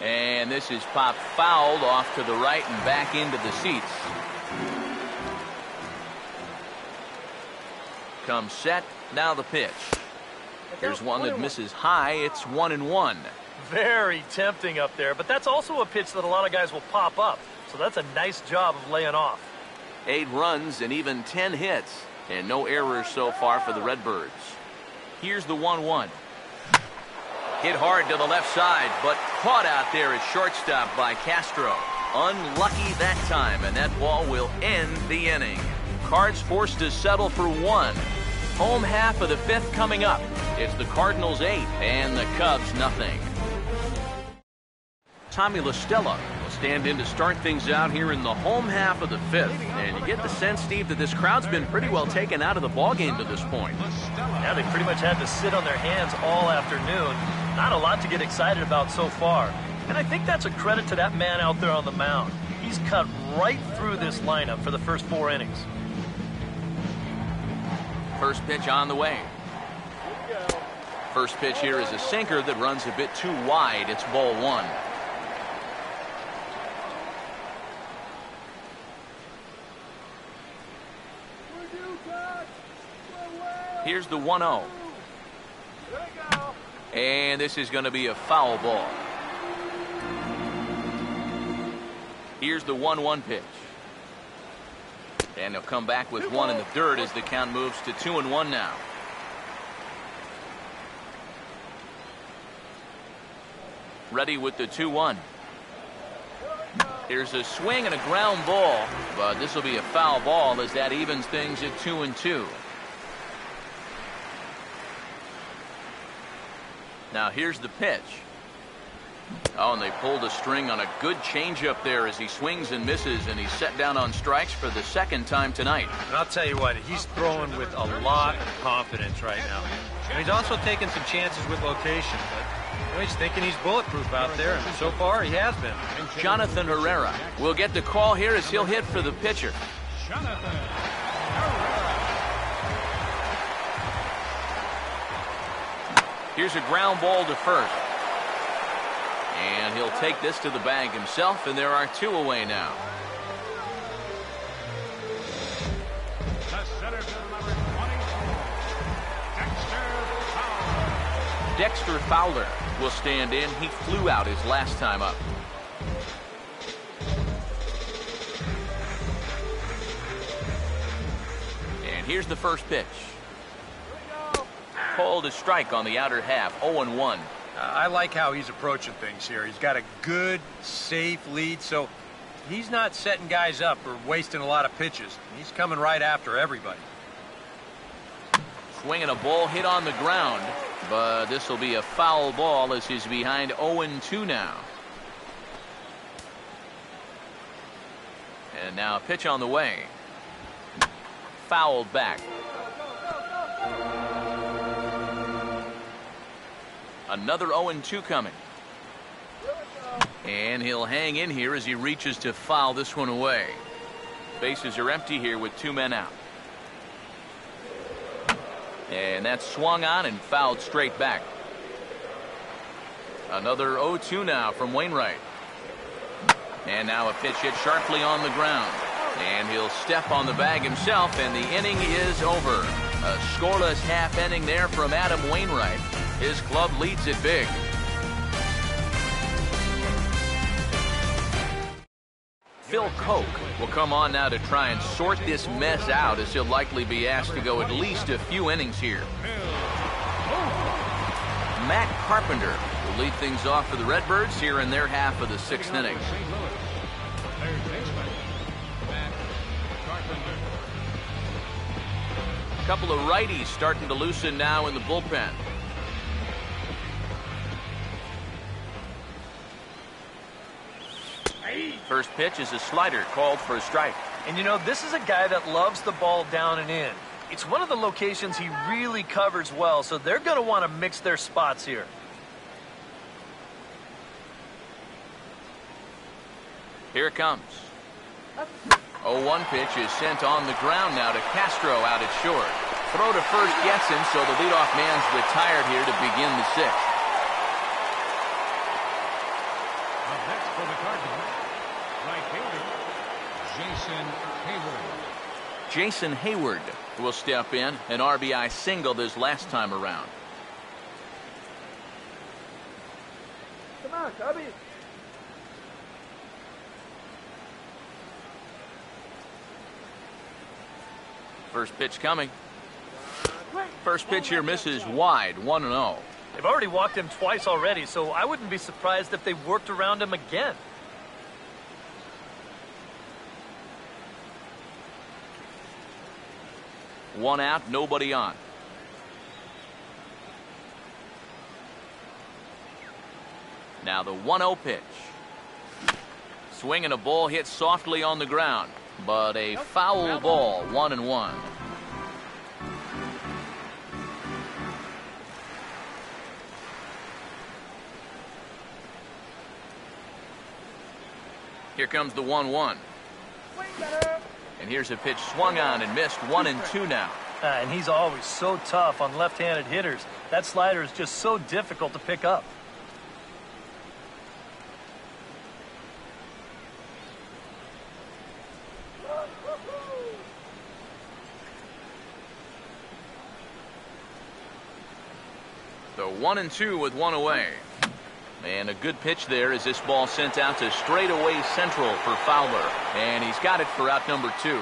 And this is popped fouled off to the right and back into the seats. Comes set, now the pitch. Here's one that misses high. It's 1-1. Very tempting up there, but that's also a pitch that a lot of guys will pop up. So that's a nice job of laying off. 8 runs and even 10 hits. And no errors so far for the Redbirds. Here's the 1-1. Hit hard to the left side, but caught out there at shortstop by Castro. Unlucky that time, and that ball will end the inning. Cards forced to settle for 1. Home half of the 5th coming up. It's the Cardinals 8 and the Cubs nothing. Tommy La Stella will stand in to start things out here in the home half of the 5th. And you get the sense, Steve, that this crowd's been pretty well taken out of the ballgame to this point. Yeah, they pretty much had to sit on their hands all afternoon. Not a lot to get excited about so far. And I think that's a credit to that man out there on the mound. He's cut right through this lineup for the first 4 innings. First pitch on the way. First pitch here is a sinker that runs a bit too wide. It's ball 1. Here's the 1-0. And this is going to be a foul ball. Here's the 1-1 pitch. And he'll come back with 1 in the dirt as the count moves to 2-1 now. Ready with the 2-1. Here's a swing and a ground ball, but this will be a foul ball as that evens things at 2-2. Now here's the pitch. Oh, and they pulled a string on a good changeup there as he swings and misses, and he's set down on strikes for the 2nd time tonight. And I'll tell you what, he's throwing with a lot of confidence right now. And he's also taking some chances with location, but he's thinking he's bulletproof out there, and so far he has been. Jonathan Herrera will get the call here as he'll hit for the pitcher. Jonathan Here's a ground ball to first. And he'll take this to the bag himself, and there are 2 away now. The center fielder, number 24, Dexter Fowler will stand in. He flew out his last time up. And here's the first pitch. Called a strike on the outer half, 0-1. I like how he's approaching things here. He's got a good, safe lead, so he's not setting guys up or wasting a lot of pitches. He's coming right after everybody. Swinging a ball hit on the ground, but this will be a foul ball as he's behind 0-2 now. And now a pitch on the way. Fouled back. Another 0-2 coming. And he'll hang in here as he reaches to foul this one away. Bases are empty here with 2 men out. And that's swung on and fouled straight back. Another 0-2 now from Wainwright. And now a pitch hit sharply on the ground. And he'll step on the bag himself, and the inning is over. A scoreless half inning there from Adam Wainwright. His club leads it big. Phil Koch will come on now to try and sort this mess out, as he'll likely be asked to go at least a few innings here. Matt Carpenter will lead things off for the Redbirds here in their half of the sixth inning. Third baseman, Matt Carpenter. A couple of righties starting to loosen now in the bullpen. First pitch is a slider called for a strike. And you know, this is a guy that loves the ball down and in. It's one of the locations he really covers well, so they're going to want to mix their spots here. Here it comes. 0-1 pitch is sent on the ground now to Castro out at short. Throw to first gets him, so the leadoff man's retired here to begin the sixth. Up next for the Cardinals, right fielder, Jason Hayward. Jason Hayward will step in, an RBI single this last time around. Come on, Cubby. First pitch coming. First pitch here misses wide, 1-0. They've already walked him twice already, so I wouldn't be surprised if they worked around him again. One out, nobody on. Now the 1-0 pitch. Swing and a ball hit softly on the ground, but a foul ball, 1-1. Here comes the 1-1. And here's a pitch swung on and missed, 1-2 now. And he's always so tough on left-handed hitters. That slider is just so difficult to pick up. So 1-2 with one away. And a good pitch there as this ball sent out to straightaway central for Fowler. And he's got it for out number 2.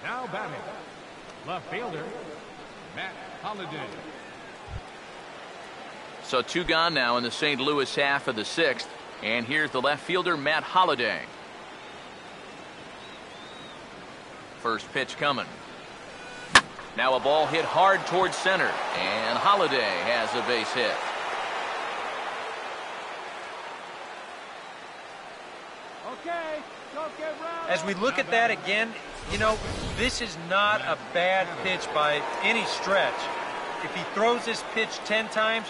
Now batting, left fielder, Matt Holliday. So 2 gone now in the St. Louis half of the sixth. And here's the left fielder, Matt Holliday. First pitch coming. Now a ball hit hard towards center, and Holliday has a base hit. Okay, don't get round. As we look at that again, you know, this is not a bad pitch by any stretch. If he throws this pitch 10 times,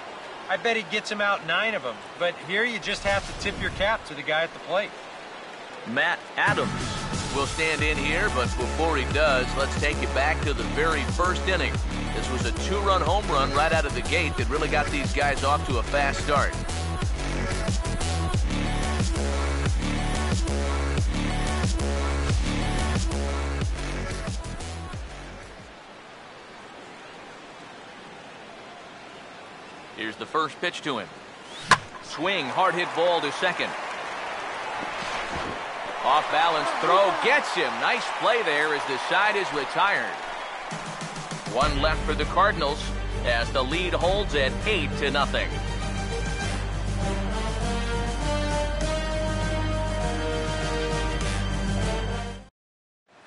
I bet he gets him out 9 of them. But here you just have to tip your cap to the guy at the plate. Matt Adams will stand in here, but before he does, let's take it back to the very first inning. This was a 2-run home run right out of the gate that really got these guys off to a fast start. Here's the first pitch to him. Swing, hard hit ball to second. Off balance throw gets him. Nice play there as the side is retired. 1 left for the Cardinals as the lead holds at 8-0.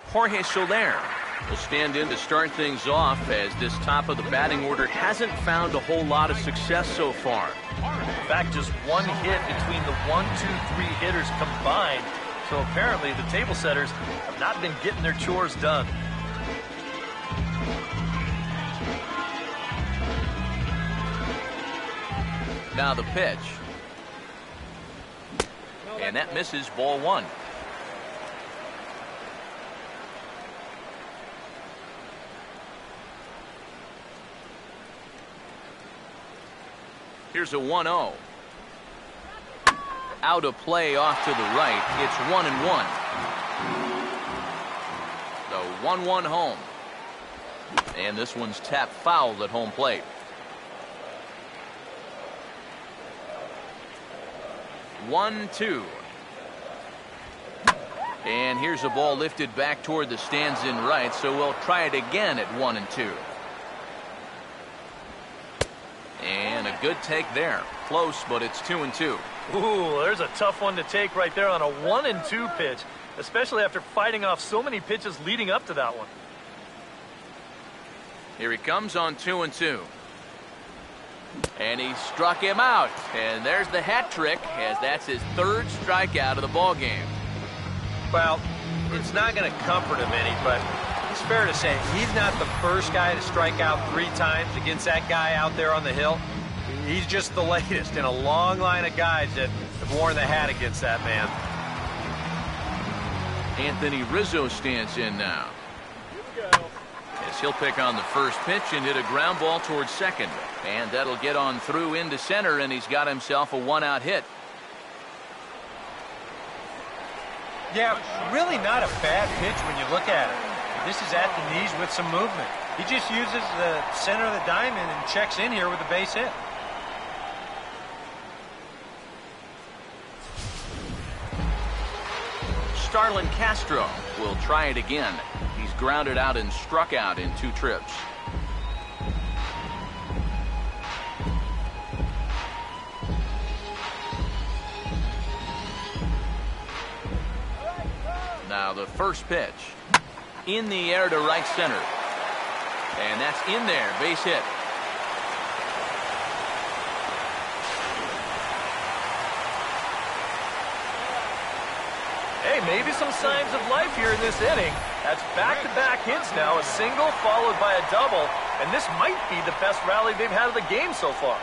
Jorge Soler will stand in to start things off as this top of the batting order hasn't found a whole lot of success so far. In fact, just 1 hit between the 1, 2, 3 hitters combined. So apparently the table setters have not been getting their chores done. Now the pitch. And that misses, ball 1. Here's a 1-0. out of play off to the right. It's 1-1. The 1-1 home. And this one's tapped foul at home plate. 1-2. And here's a ball lifted back toward the stands in right, so we'll try it again at 1-2. And a good take there. Close, but it's 2-2. Ooh, there's a tough one to take right there on a 1-2 pitch, especially after fighting off so many pitches leading up to that one. Here he comes on 2-2. And he struck him out. And there's the hat trick, as that's his third strikeout of the ball game. Well, it's not going to comfort him any, but it's fair to say he's not the first guy to strike out 3 times against that guy out there on the hill. He's just the latest in a long line of guys that have worn the hat against that man. Anthony Rizzo stands in now. As he'll pick on the first pitch and hit a ground ball towards second. And that'll get on through into center, and he's got himself a 1-out hit. Yeah, really not a bad pitch when you look at it. This is at the knees with some movement. He just uses the center of the diamond and checks in here with a base hit. Starlin Castro will try it again. He's grounded out and struck out in 2 trips. Now the first pitch. In the air to right center. And that's in there. Base hit. Hey, maybe some signs of life here in this inning. That's back-to-back hits now, a single followed by a double, and this might be the best rally they've had of the game so far.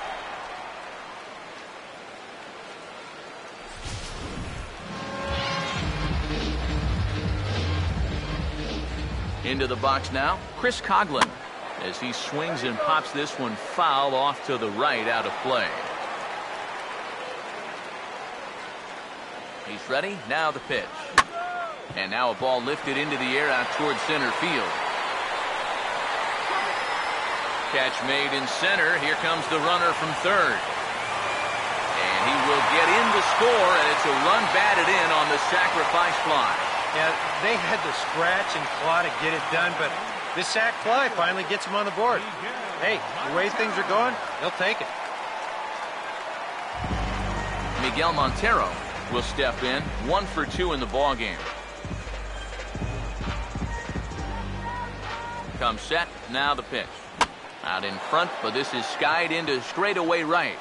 Into the box now, Chris Coghlan, as he swings and pops this one foul off to the right, out of play. He's ready. Now the pitch. And now a ball lifted into the air out towards center field. Catch made in center. Here comes the runner from third. And he will get in to score, and it's a run batted in on the sacrifice fly. Yeah, they had to scratch and claw to get it done, but this sac fly finally gets him on the board. Hey, the way things are going, he'll take it. Miguel Montero will step in, 1 for 2 in the ball game. Comes set, now the pitch. Out in front, but this is skied into straightaway right.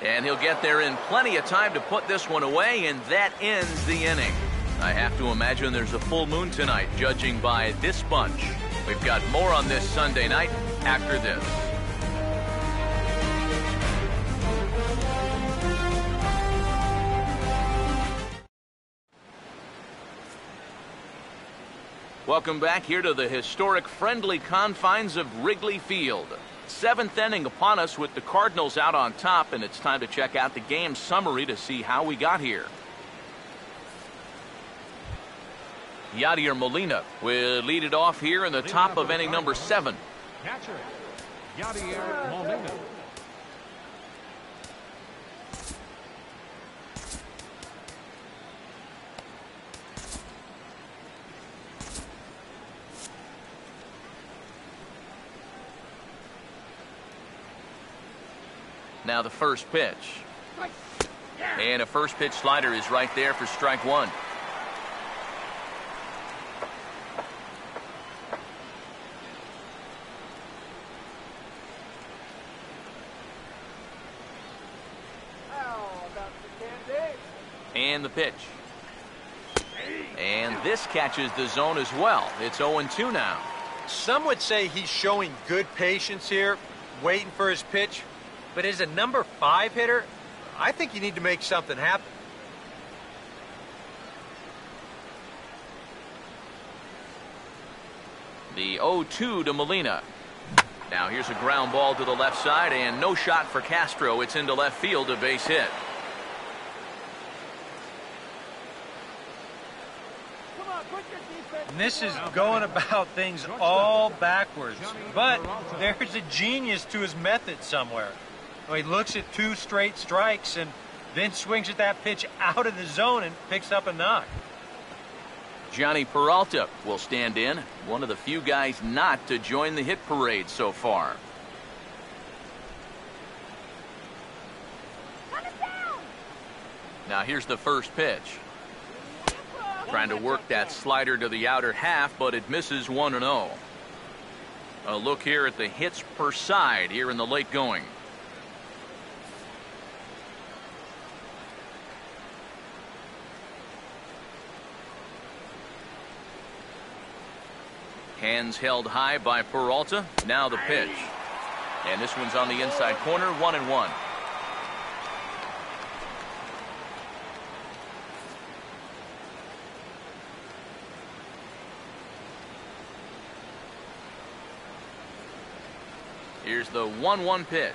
And he'll get there in plenty of time to put this one away, and that ends the inning. I have to imagine there's a full moon tonight, judging by this bunch. We've got more on this Sunday night after this. Welcome back here to the historic friendly confines of Wrigley Field. 7th inning upon us with the Cardinals out on top, and it's time to check out the game summary to see how we got here. Yadier Molina will lead it off here in the top of inning number 7. Catcher, Yadier Molina. Now the first pitch. And a first pitch slider is right there for strike 1. And the pitch. And this catches the zone as well. It's 0-2 now. Some would say he's showing good patience here, waiting for his pitch. But as a number 5 hitter, I think you need to make something happen. The 0-2 to Molina. Now here's a ground ball to the left side, and no shot for Castro. It's into left field, a base hit. And this is going about things all backwards. But there's a genius to his method somewhere. He looks at 2 straight strikes and then swings at that pitch out of the zone and picks up a knock. Johnny Peralta will stand in, one of the few guys not to join the hit parade so far. Now here's the first pitch. Trying to work that slider to the outer half, but it misses 1-0. A look here at the hits per side here in the late going. Hands held high by Peralta. Now the pitch. And this one's on the inside corner, 1-1. Here's the 1-1 pitch.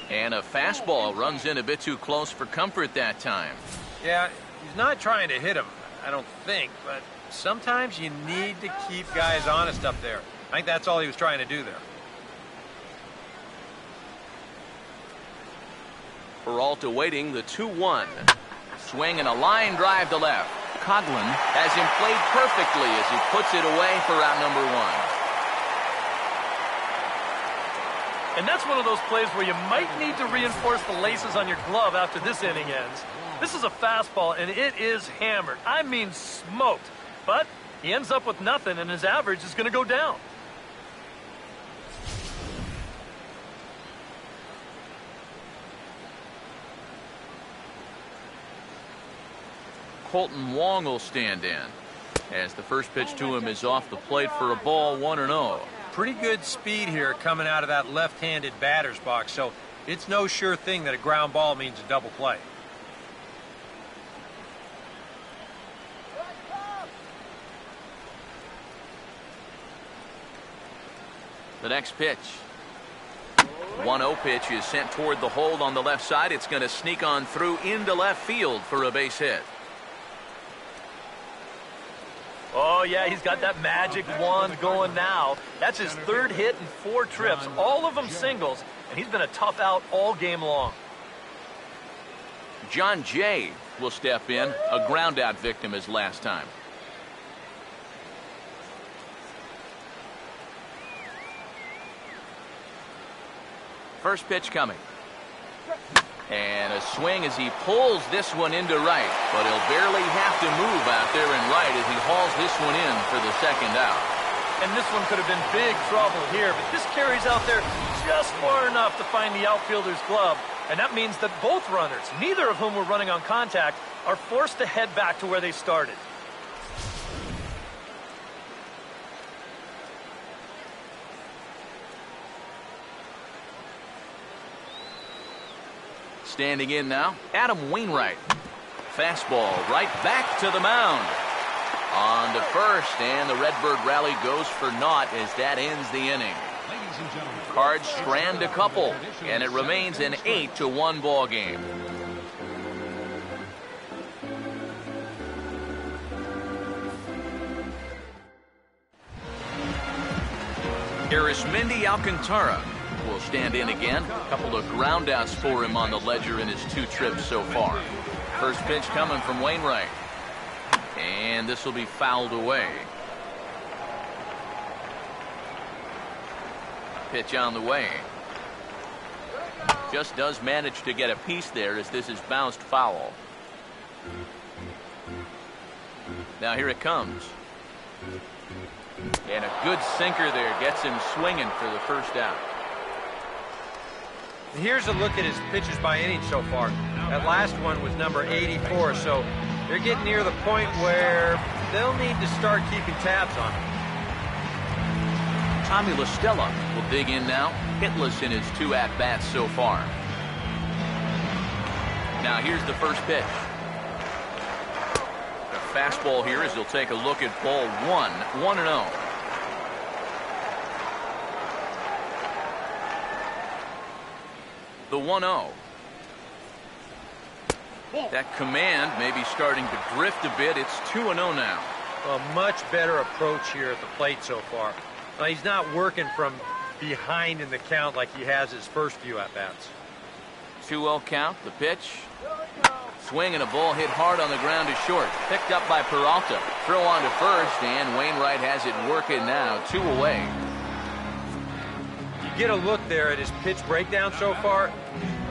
And a fastball runs in a bit too close for comfort that time. Yeah, he's not trying to hit him, I don't think, but sometimes you need to keep guys honest up there. I think that's all he was trying to do there. Peralta waiting the 2-1. Swing and a line drive to left. Coghlan has him played perfectly as he puts it away for out number 1. And that's one of those plays where you might need to reinforce the laces on your glove after this inning ends. This is a fastball, and it is hammered. I mean smoked. But he ends up with nothing, and his average is going to go down. Colton Wong will stand in as the first pitch to him is off the plate for a ball, 1-0. Pretty good speed here coming out of that left-handed batter's box, so it's no sure thing that a ground ball means a double play. The next pitch. 1-0 pitch is sent toward the hold on the left side. It's going to sneak on through into left field for a base hit. Oh, yeah, he's got that magic wand going now. That's his 3rd hit in 4 trips, all of them singles, and he's been a tough out all game long. John Jay will step in, a ground out victim as last time. First pitch coming. And a swing as he pulls this one into right, but he'll barely have to move out there in right as he hauls this one in for the 2nd out. And this one could have been big trouble here, but this carries out there just far enough to find the outfielder's glove, and that means that both runners, neither of whom were running on contact, are forced to head back to where they started. Standing in now, Adam Wainwright. Fastball right back to the mound. On to first, and the Redbird rally goes for naught as that ends the inning. Cards strand a couple, and it remains an 8-1 ball game. Arismendi Alcantara will stand in again. A couple of groundouts for him on the ledger in his 2 trips so far. First pitch coming from Wainwright. And this will be fouled away. Pitch on the way. Just does manage to get a piece there as this is bounced foul. Now here it comes. And a good sinker there gets him swinging for the first out. Here's a look at his pitches by inning so far. That last one was number 84, so they're getting near the point where they'll need to start keeping tabs on him. Tommy La Stella will dig in now, hitless in his 2 at-bats so far. Now here's the first pitch. A fastball here as he'll take a look at ball 1, 1-0. The 1-0. That command may be starting to drift a bit. It's 2-0 now. A much better approach here at the plate so far. Now, he's not working from behind in the count like he has his first few at-bats. 2-0 count. The pitch. Swing and a ball hit hard on the ground to short. Picked up by Peralta. Throw on to first, and Wainwright has it working now. 2 away. You get a look there at his pitch breakdown so far.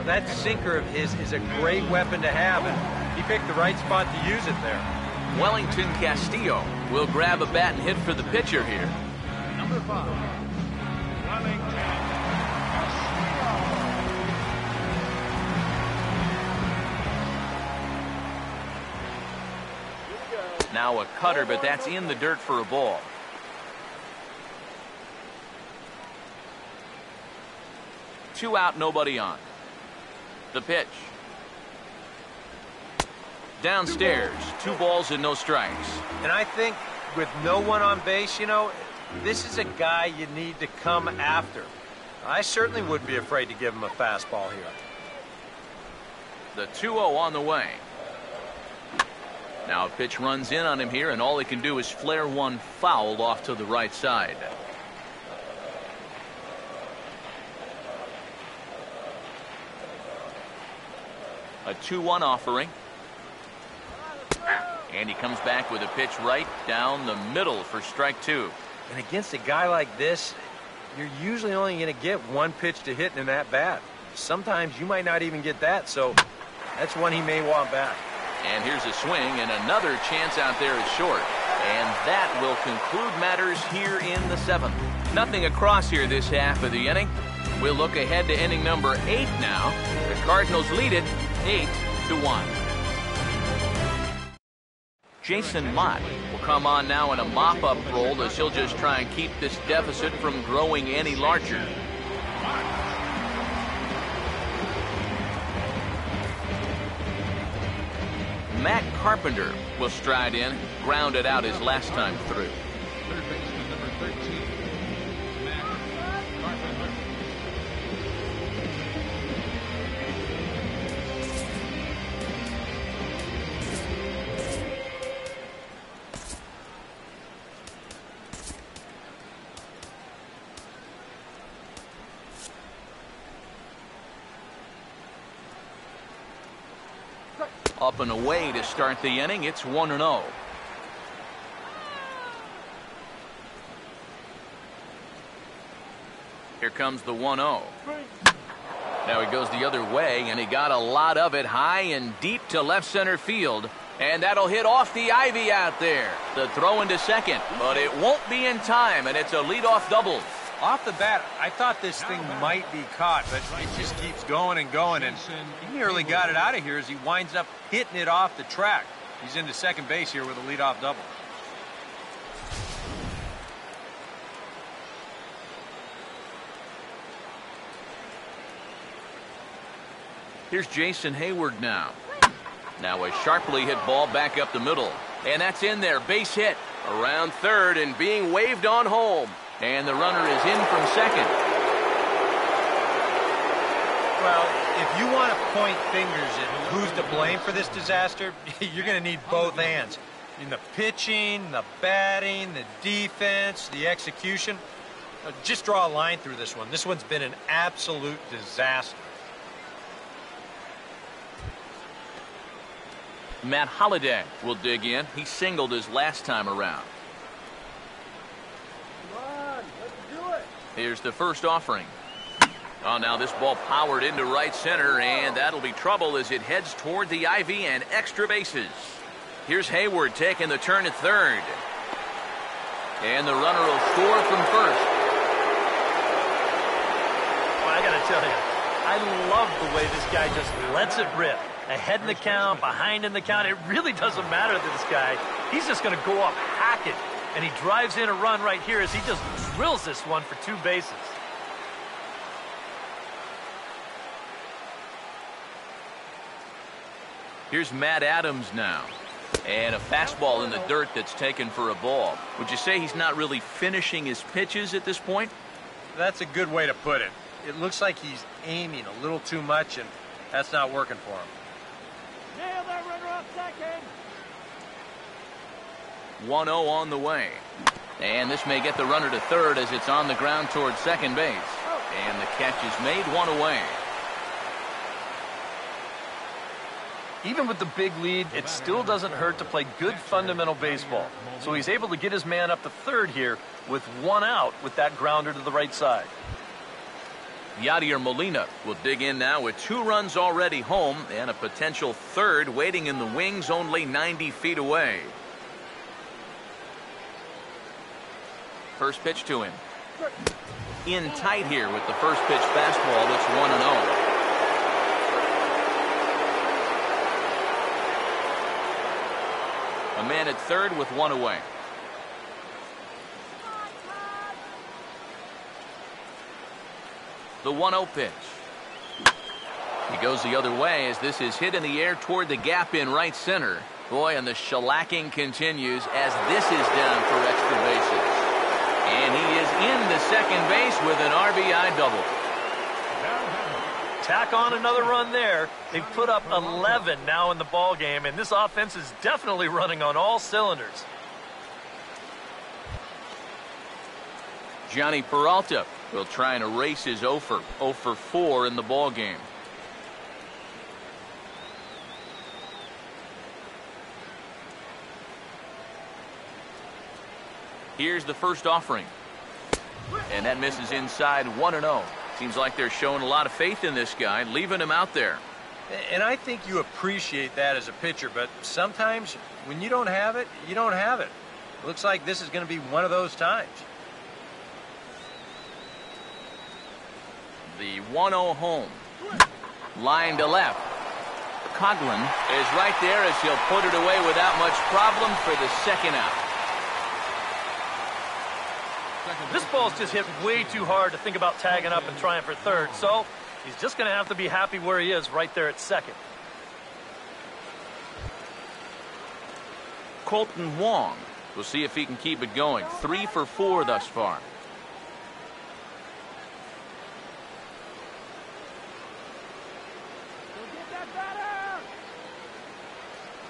That sinker of his is a great weapon to have, and he picked the right spot to use it there. Wellington Castillo will grab a bat and hit for the pitcher here. Number 5, Wellington Castillo. Now a cutter, but that's in the dirt for a ball. Two out, nobody on. The pitch. Downstairs, 2 balls and no strikes. And I think with no one on base, you know, this is a guy you need to come after. I certainly wouldn't be afraid to give him a fastball here. The 2-0 on the way. Now a pitch runs in on him here, and all he can do is flare one foul off to the right side. A 2-1 offering. And he comes back with a pitch right down the middle for strike 2. And against a guy like this, you're usually only going to get one pitch to hit in that bat. Sometimes you might not even get that, so that's one he may want back. And here's a swing, and another chance out there is short. And that will conclude matters here in the 7th. Nothing across here this half of the inning. We'll look ahead to inning number 8 now. The Cardinals lead it 8-1. Jason Mott will come on now in a mop-up role as he'll just try and keep this deficit from growing any larger. Matt Carpenter will stride in, grounded out his last time through. Third baseman number 13, Matt Carpenter. Up and away to start the inning. It's 1-0. Here comes the 1-0. Now he goes the other way, and he got a lot of it high and deep to left center field. And that'll hit off the ivy out there. The throw into second, but it won't be in time, and it's a leadoff double. Off the bat, I thought this thing might be caught, but it just keeps going and going, and he nearly got it out of here as he winds up hitting it off the track. He's into second base here with a leadoff double. Here's Jason Hayward now. Now a sharply hit ball back up the middle, and that's in there. Base hit around third and being waved on home. And the runner is in from second. Well, if you want to point fingers at who's to blame for this disaster, you're going to need both hands. In the pitching, the batting, the defense, the execution. Just draw a line through this one. This one's been an absolute disaster. Matt Holliday will dig in. He singled his last time around. Here's the first offering. Oh, now this ball powered into right center, and that'll be trouble as it heads toward the ivy and extra bases. Here's Hayward taking the turn at third. And the runner will score from first. Well, I got to tell you, I love the way this guy just lets it rip. Ahead in the count, behind in the count, it really doesn't matter to this guy. He's just going to go up hacking. And he drives in a run right here as he just drills this one for 2 bases. Here's Matt Adams now. And a fastball in the dirt that's taken for a ball. Would you say he's not really finishing his pitches at this point? That's a good way to put it. it looks like he's aiming a little too much, and that's not working for him. Nail that runner up second. 1-0 on the way. And this may get the runner to third as it's on the ground towards second base. And the catch is made, one away. Even with the big lead, it still doesn't hurt to play good fundamental baseball. So he's able to get his man up to third here with one out with that grounder to the right side. Yadier Molina will dig in now with 2 runs already home and a potential third waiting in the wings only 90 feet away. First pitch to him. In tight here with the first pitch fastball. It's 1-0. A man at third with 1 away. The 1-0 pitch. He goes the other way as this is hit in the air toward the gap in right center. Boy, and the shellacking continues as this is down for extra bases. And he is in the second base with an RBI double. Tack on another run there. They've put up 11 now in the ball game, and this offense is definitely running on all cylinders. Johnny Peralta will try and erase his 0 for 4 in the ball game. Here's the first offering. And that misses inside, 1-0. Seems like they're showing a lot of faith in this guy, leaving him out there. And I think you appreciate that as a pitcher, but sometimes when you don't have it, you don't have it. Looks like this is going to be one of those times. The 1-0 home. Line to left. Coghlan is right there as he'll put it away without much problem for the second out. This ball's just hit way too hard to think about tagging up and trying for third, so he's just going to have to be happy where he is right there at second. Colton Wong. We'll see if he can keep it going. 3 for 4 thus far.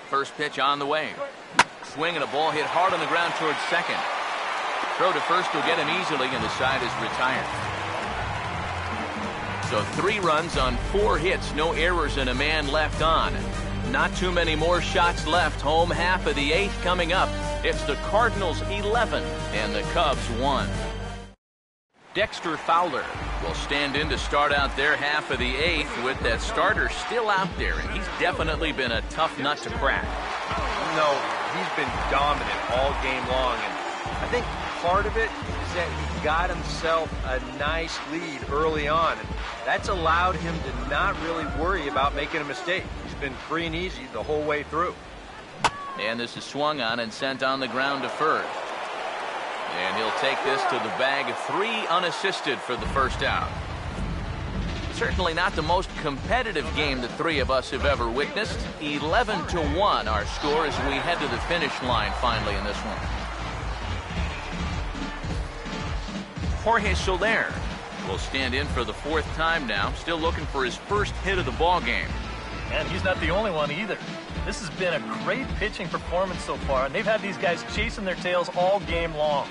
First pitch on the way. Swing and a ball hit hard on the ground towards second. Throw to first will get him easily, and the side is retired. So 3 runs on 4 hits, no errors, and a man left on. Not too many more shots left. Home half of the 8th coming up. It's the Cardinals 11 and the Cubs 1. Dexter Fowler will stand in to start out their half of the 8th with that starter still out there, and he's definitely been a tough nut to crack. No, he's been dominant all game long, and I think part of it is that he got himself a nice lead early on, and that's allowed him to not really worry about making a mistake. He's been free and easy the whole way through. And this is swung on and sent on the ground to first. And he'll take this to the bag, 3 unassisted for the first out. Certainly not the most competitive game the 3 of us have ever witnessed. 11-1 our score as we head to the finish line finally in this one. Jorge Soler will stand in for the 4th time now, still looking for his first hit of the ball game. And he's not the only one either. This has been a great pitching performance so far, and they've had these guys chasing their tails all game long.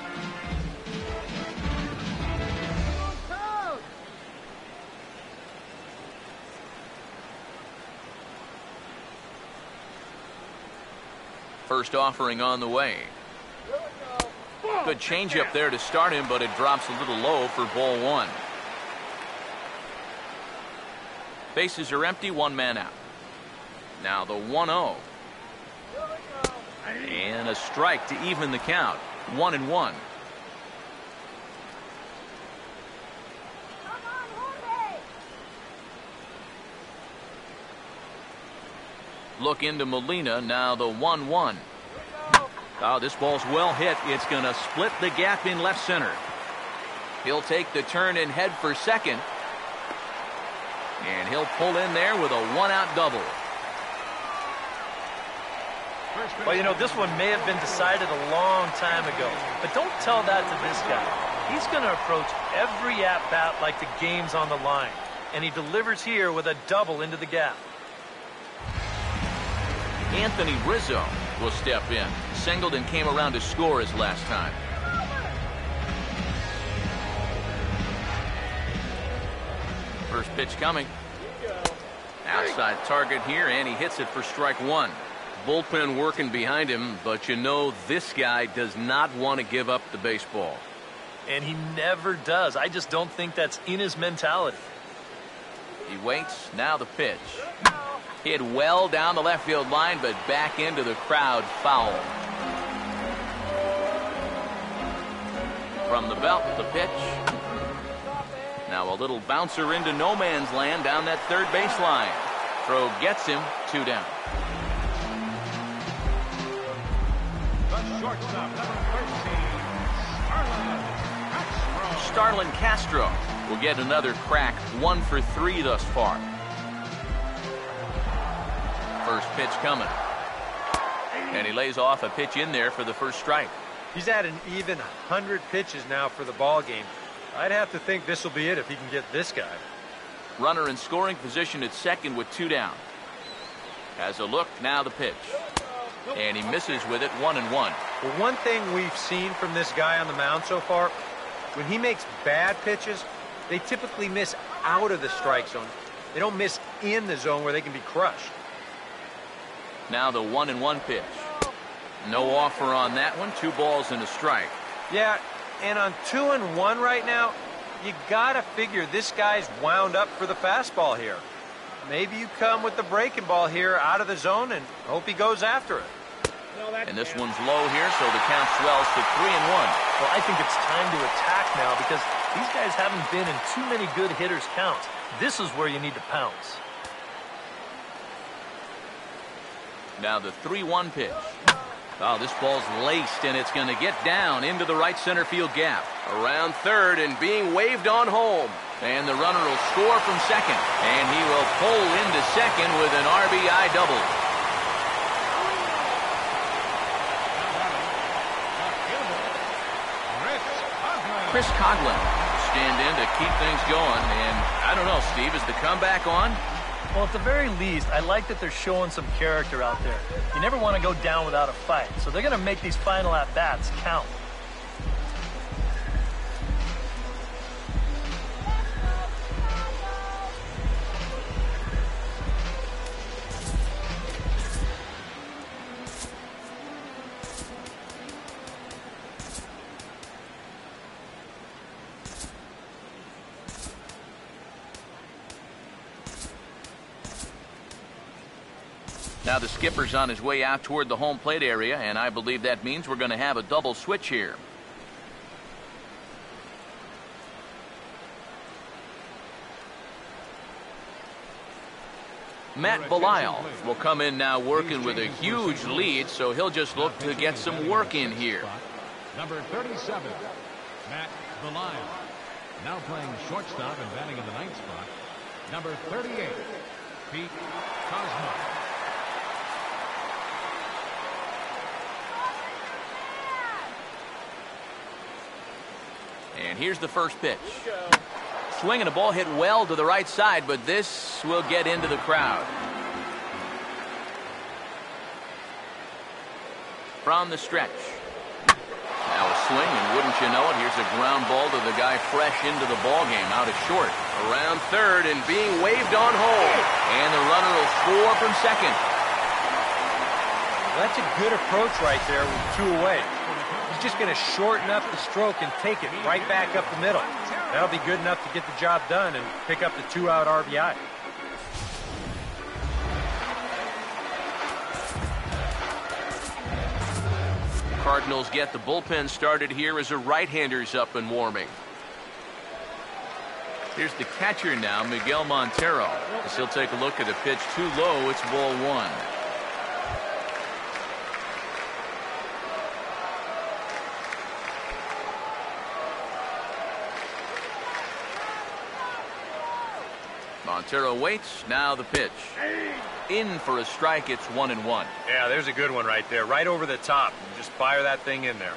First offering on the way. Good changeup there to start him, but it drops a little low for ball 1. Bases are empty, 1 man out. Now the 1-0. And a strike to even the count. 1-1. Look into Molina, now the 1-1. Oh, this ball's well hit. It's going to split the gap in left center. He'll take the turn and head for second. And he'll pull in there with a 1-out double. Well, you know, this one may have been decided a long time ago, but don't tell that to this guy. He's going to approach every at-bat like the game's on the line. And he delivers here with a double into the gap. Anthony Rizzo will step in. Singleton came around to score his last time. First pitch coming. Outside target here, and he hits it for strike one. Bullpen working behind him, but you know this guy does not want to give up the baseball. And he never does. I just don't think that's in his mentality. He waits. Now the pitch. Hit well down the left field line, but back into the crowd, foul. From the belt, the pitch. Now a little bouncer into no man's land down that third baseline. Throw gets him, 2 down. The shortstop, number 13, Starlin Castro will get another crack, 1 for 3 thus far. First pitch coming. And he lays off a pitch in there for the first strike. He's at an even 100 pitches now for the ball game. I'd have to think this will be it if he can get this guy. Runner in scoring position at second with 2 down. Has a look, now the pitch. And he misses with it, 1-1. Well, one thing we've seen from this guy on the mound so far, when he makes bad pitches, they typically miss out of the strike zone. They don't miss in the zone where they can be crushed. Now the 1-1 pitch. No offer on that one. 2 balls and a strike. Yeah, and on 2-1 right now, you gotta figure this guy's wound up for the fastball here. Maybe you come with the breaking ball here out of the zone and hope he goes after it. And this one's low here, so the count swells to 3-1. Well, I think it's time to attack now because these guys haven't been in too many good hitters' counts. This is where you need to pounce. Now the 3-1 pitch. Oh, this ball's laced, and it's going to get down into the right center field gap. Around third and being waved on home. And the runner will score from second. And he will pull into second with an RBI double. Chris Coghlan stand in to keep things going. And I don't know, Steve, is the comeback on? Well, at the very least, I like that they're showing some character out there. You never want to go down without a fight, so they're going to make these final at-bats count. Now the skipper's on his way out toward the home plate area, and I believe that means we're going to have a double switch here. Matt Belisle will come in now working with a huge lead, so he'll just look to get some work in here. number 37, Matt Belisle. Now playing shortstop and batting in the 9th spot, number 38, Pete Kozma. And here's the first pitch. Swinging a ball hit well to the right side, but this will get into the crowd. From the stretch. Now a swing, and wouldn't you know it, here's a ground ball to the guy fresh into the ball game, out of short. Around third and being waved on home. And the runner will score from second. Well, that's a good approach right there with 2 away. He's just going to shorten up the stroke and take it right back up the middle. That'll be good enough to get the job done and pick up the 2-out RBI. Cardinals get the bullpen started here as a right-hander's up and warming. Here's the catcher now, Miguel Montero. As he'll take a look at a pitch too low. It's ball 1. Montero waits. Now the pitch. In for a strike. It's 1-1. Yeah, there's a good one right there. Right over the top. Just fire that thing in there.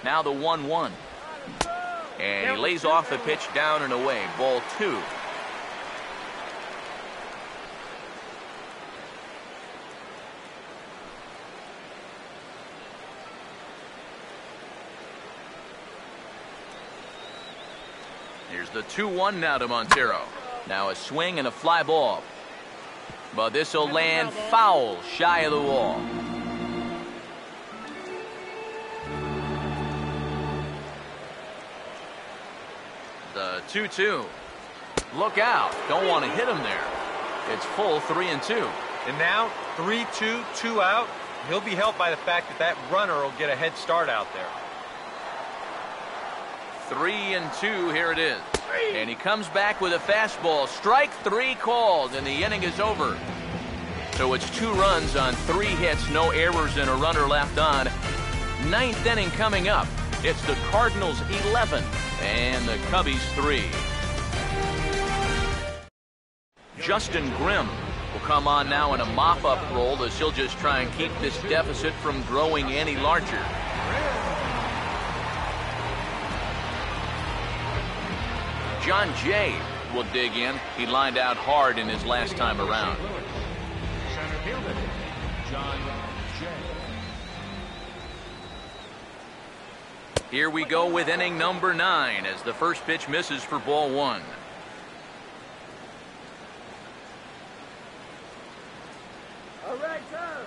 Now the 1-1. And he lays off the pitch down and away. Ball 2. Here's the 2-1 now to Montero. Now a swing and a fly ball. But this will land foul, shy of the wall. The 2-2. Look out. Don't want to hit him there. It's full 3-2. And now 3-2, 2 out. He'll be helped by the fact that that runner will get a head start out there. 3-2, here it is. And he comes back with a fastball. Strike 3 called, and the inning is over. So it's 2 runs on 3 hits, no errors, and a runner left on. 9th inning coming up. It's the Cardinals 11 and the Cubbies 3. Justin Grimm will come on now in a mop-up role as he'll just try and keep this deficit from growing any larger. John Jay will dig in. He lined out hard in his last time around. Center fielder, John Jay. Here we go with inning number 9 as the first pitch misses for ball 1. All right, sir.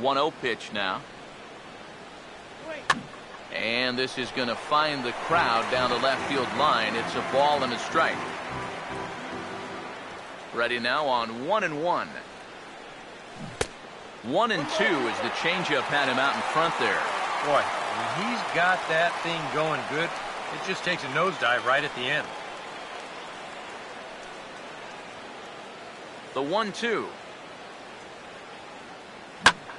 One 1-0 pitch now. And this is going to find the crowd down the left field line. It's a ball and a strike. Ready now on 1-1. 1-2 as the changeup had him out in front there. Boy, when he's got that thing going good, it just takes a nosedive right at the end. The 1-2.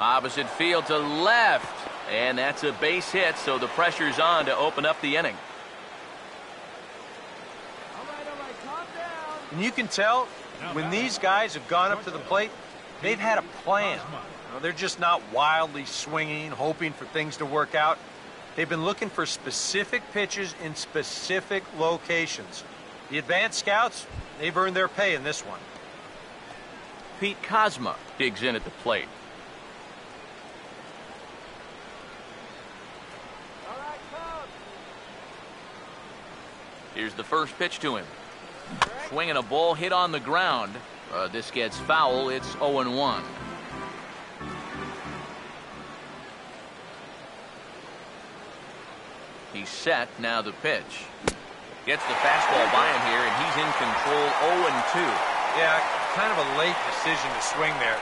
Opposite field to left. And that's a base hit, so the pressure's on to open up the inning. All right, calm down. And you can tell when these guys have gone up to the plate, they've had a plan. They're just not wildly swinging, hoping for things to work out. They've been looking for specific pitches in specific locations. The advanced scouts, they've earned their pay in this one. Pete Kozma digs in at the plate. Here's the first pitch to him. Swinging a ball hit on the ground. This gets foul. It's 0-1. He's set. Now the pitch. Gets the fastball by him here, and he's in control. 0-2. Yeah, kind of a late decision to swing there.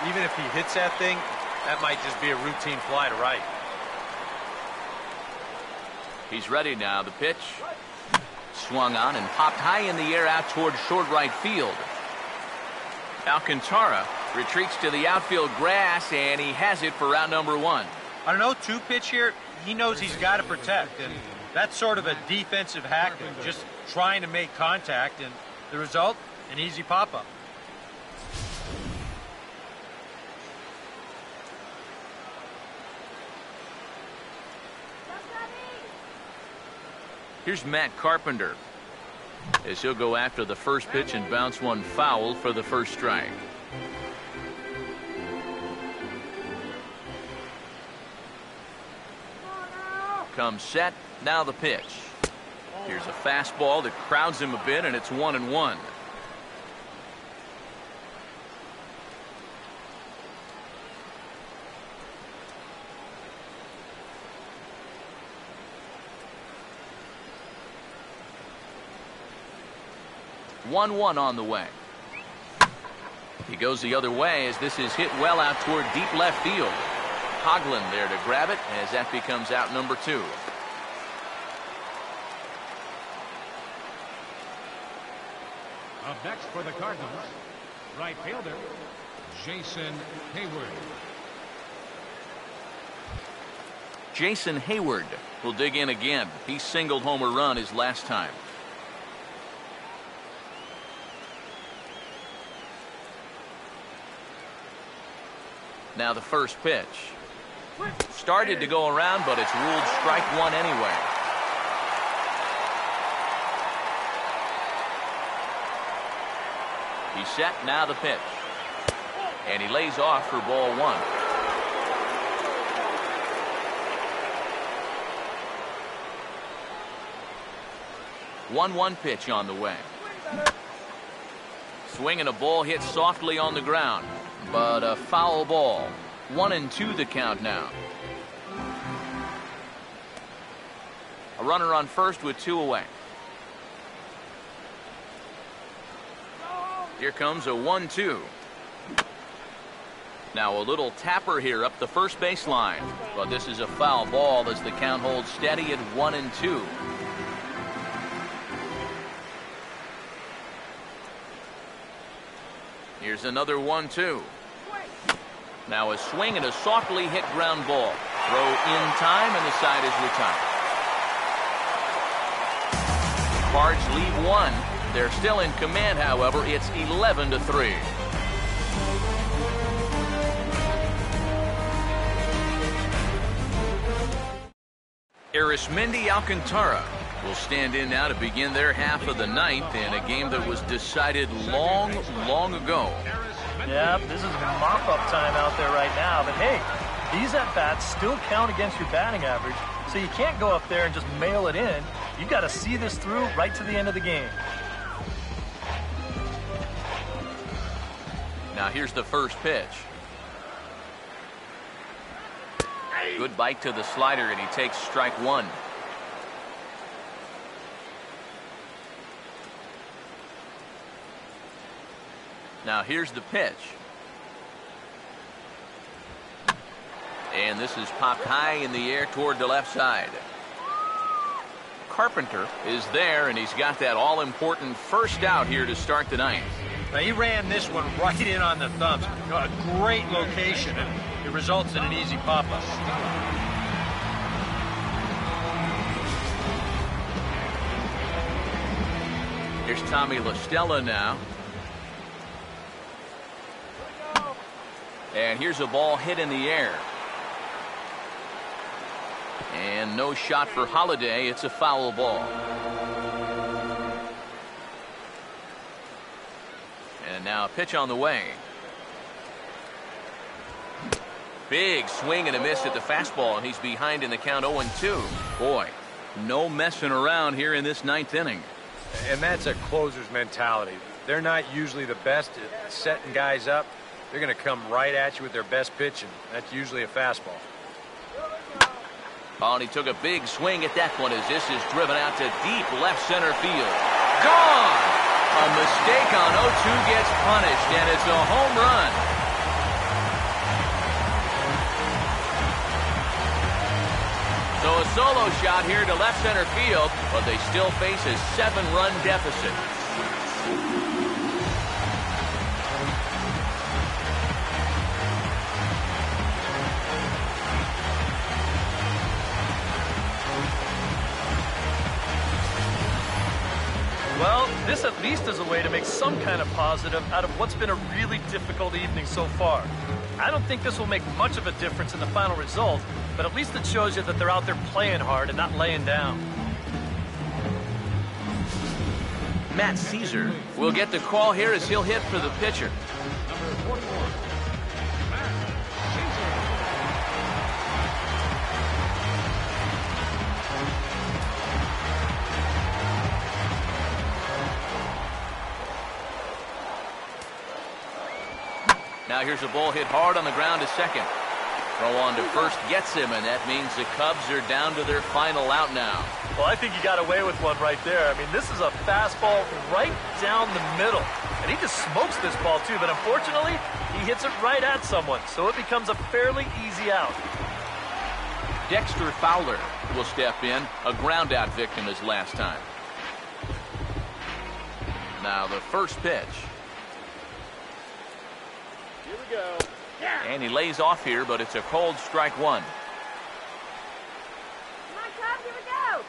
Even if he hits that thing, that might just be a routine fly to right. He's ready now. The pitch. Swung on and popped high in the air out toward short right field. Alcantara retreats to the outfield grass, and he has it for round number 1. I don't know, 2 pitch here, he knows he's got to protect, and that's sort of a defensive hack, just trying to make contact, and the result, an easy pop-up. Here's Matt Carpenter as he'll go after the first pitch and bounce one foul for the first strike. Comes set. Now the pitch. Here's a fastball that crowds him a bit, and it's 1-1. On the way. He goes the other way as this is hit well out toward deep left field. Hoagland there to grab it as that becomes out number 2. Up next for the Cardinals, right fielder, Jason Hayward. Jason Hayward will dig in again. He singled home a run his last time. Now the first pitch. Started to go around, but it's ruled strike one anyway. He's set, now the pitch. And he lays off for ball one. One pitch on the way. Swing and a ball hit softly on the ground, but a foul ball. 1-2 the count now. A runner on first with 2 away. Here comes a 1-2. Now a little tapper here up the first baseline, but this is a foul ball as the count holds steady at 1-2. Here's another 1-2. Now a swing and a softly hit ground ball. Throw in time and the side is retired. Cards lead 1. They're still in command, however. It's 11-3. Arismendi Alcantara will stand in now to begin their half of the ninth in a game that was decided long ago. Yeah, this is mop-up time out there right now. But hey, these at-bats still count against your batting average, so you can't go up there and just mail it in. You've got to see this through right to the end of the game. Now here's the first pitch. Good bite to the slider, and he takes strike one. Now here's the pitch. And this is popped high in the air toward the left side. Carpenter is there, and he's got that all-important first out here to start the ninth. Now, he ran this one right in on the thumbs. You know, a great location, and it results in an easy pop-up. Here's Tommy La Stella now. And here's a ball hit in the air. And no shot for Holiday. It's a foul ball. And now a pitch on the way. Big swing and a miss at the fastball, and he's behind in the count 0-2. Boy, no messing around here in this ninth inning. And that's a closer's mentality. They're not usually the best at setting guys up. They're going to come right at you with their best pitch, and that's usually a fastball. Oh, and he took a big swing at that one as this is driven out to deep left center field. Gone! A mistake on 0-2 gets punished, and it's a home run. So a solo shot here to left center field, but they still face a 7-run deficit. Well, this at least is a way to make some kind of positive out of what's been a really difficult evening so far. I don't think this will make much of a difference in the final result, but at least it shows you that they're out there playing hard and not laying down. Matt Caesar will get the call here as he'll hit for the pitcher. Number 41, Matt Caesar. Now here's a ball hit hard on the ground to second. Throw on to first gets him, and that means the Cubs are down to their final out now. Well, I think he got away with one right there. I mean, this is a fastball right down the middle. And he just smokes this ball, too. But unfortunately, he hits it right at someone. So it becomes a fairly easy out. Dexter Fowler will step in, a ground out victim as last time. Now the first pitch. Here we go. And he lays off here, but it's a cold strike one. Come on, Cubs, here we go.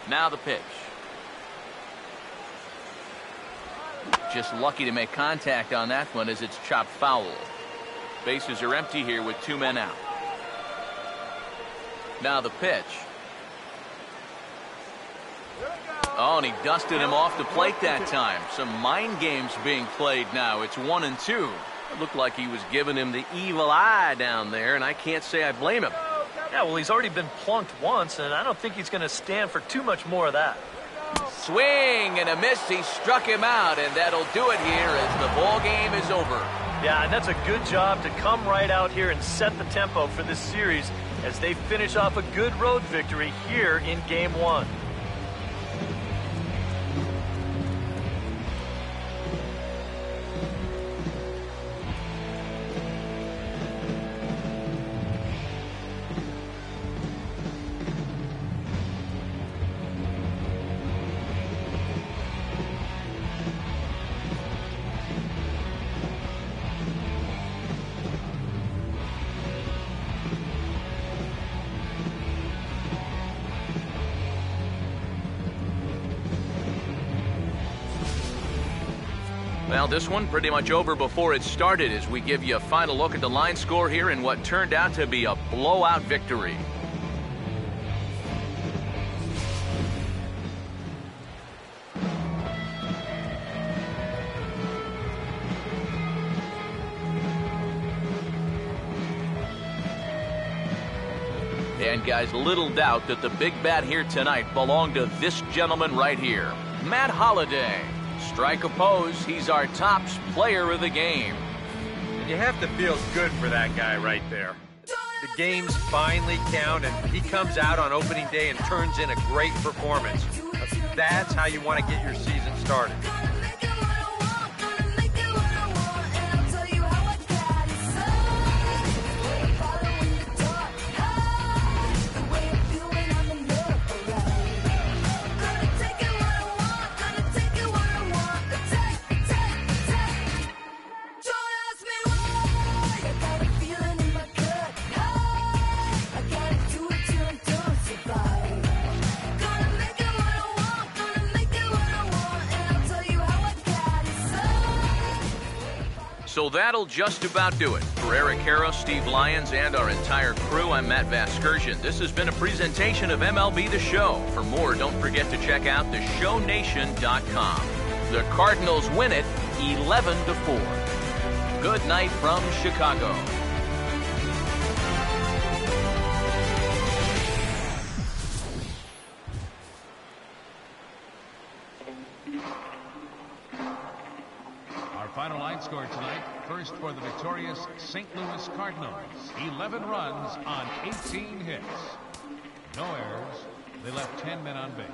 Now the pitch. just lucky to make contact on that one as it's chopped foul. Bases are empty here with 2 men out. Now the pitch. Oh, and he dusted him off the plate that time. Some mind games being played now. It's 1-2. It looked like he was giving him the evil eye down there, and I can't say I blame him. Yeah, well, he's already been plunked once, and I don't think he's going to stand for too much more of that. Swing and a miss. He struck him out, and that'll do it here as the ball game is over. Yeah, and that's a good job to come right out here and set the tempo for this series as they finish off a good road victory here in Game 1. Well, this one pretty much over before it started as we give you a final look at the line score here in what turned out to be a blowout victory. And guys, little doubt that the big bat here tonight belonged to this gentleman right here, Matt Holliday. Strike opposed, he's our top player of the game. You have to feel good for that guy right there. The games finally count, and he comes out on opening day and turns in a great performance. That's how you want to get your season started. So that'll just about do it. For Eric Harrow, Steve Lyons, and our entire crew, I'm Matt Vasgersian. This has been a presentation of MLB The Show. For more, don't forget to check out theshownation.com. The Cardinals win it 11-4. Good night from Chicago. Final line score tonight. First for the victorious St. Louis Cardinals. 11 runs on 18 hits. No errors. They left 10 men on base.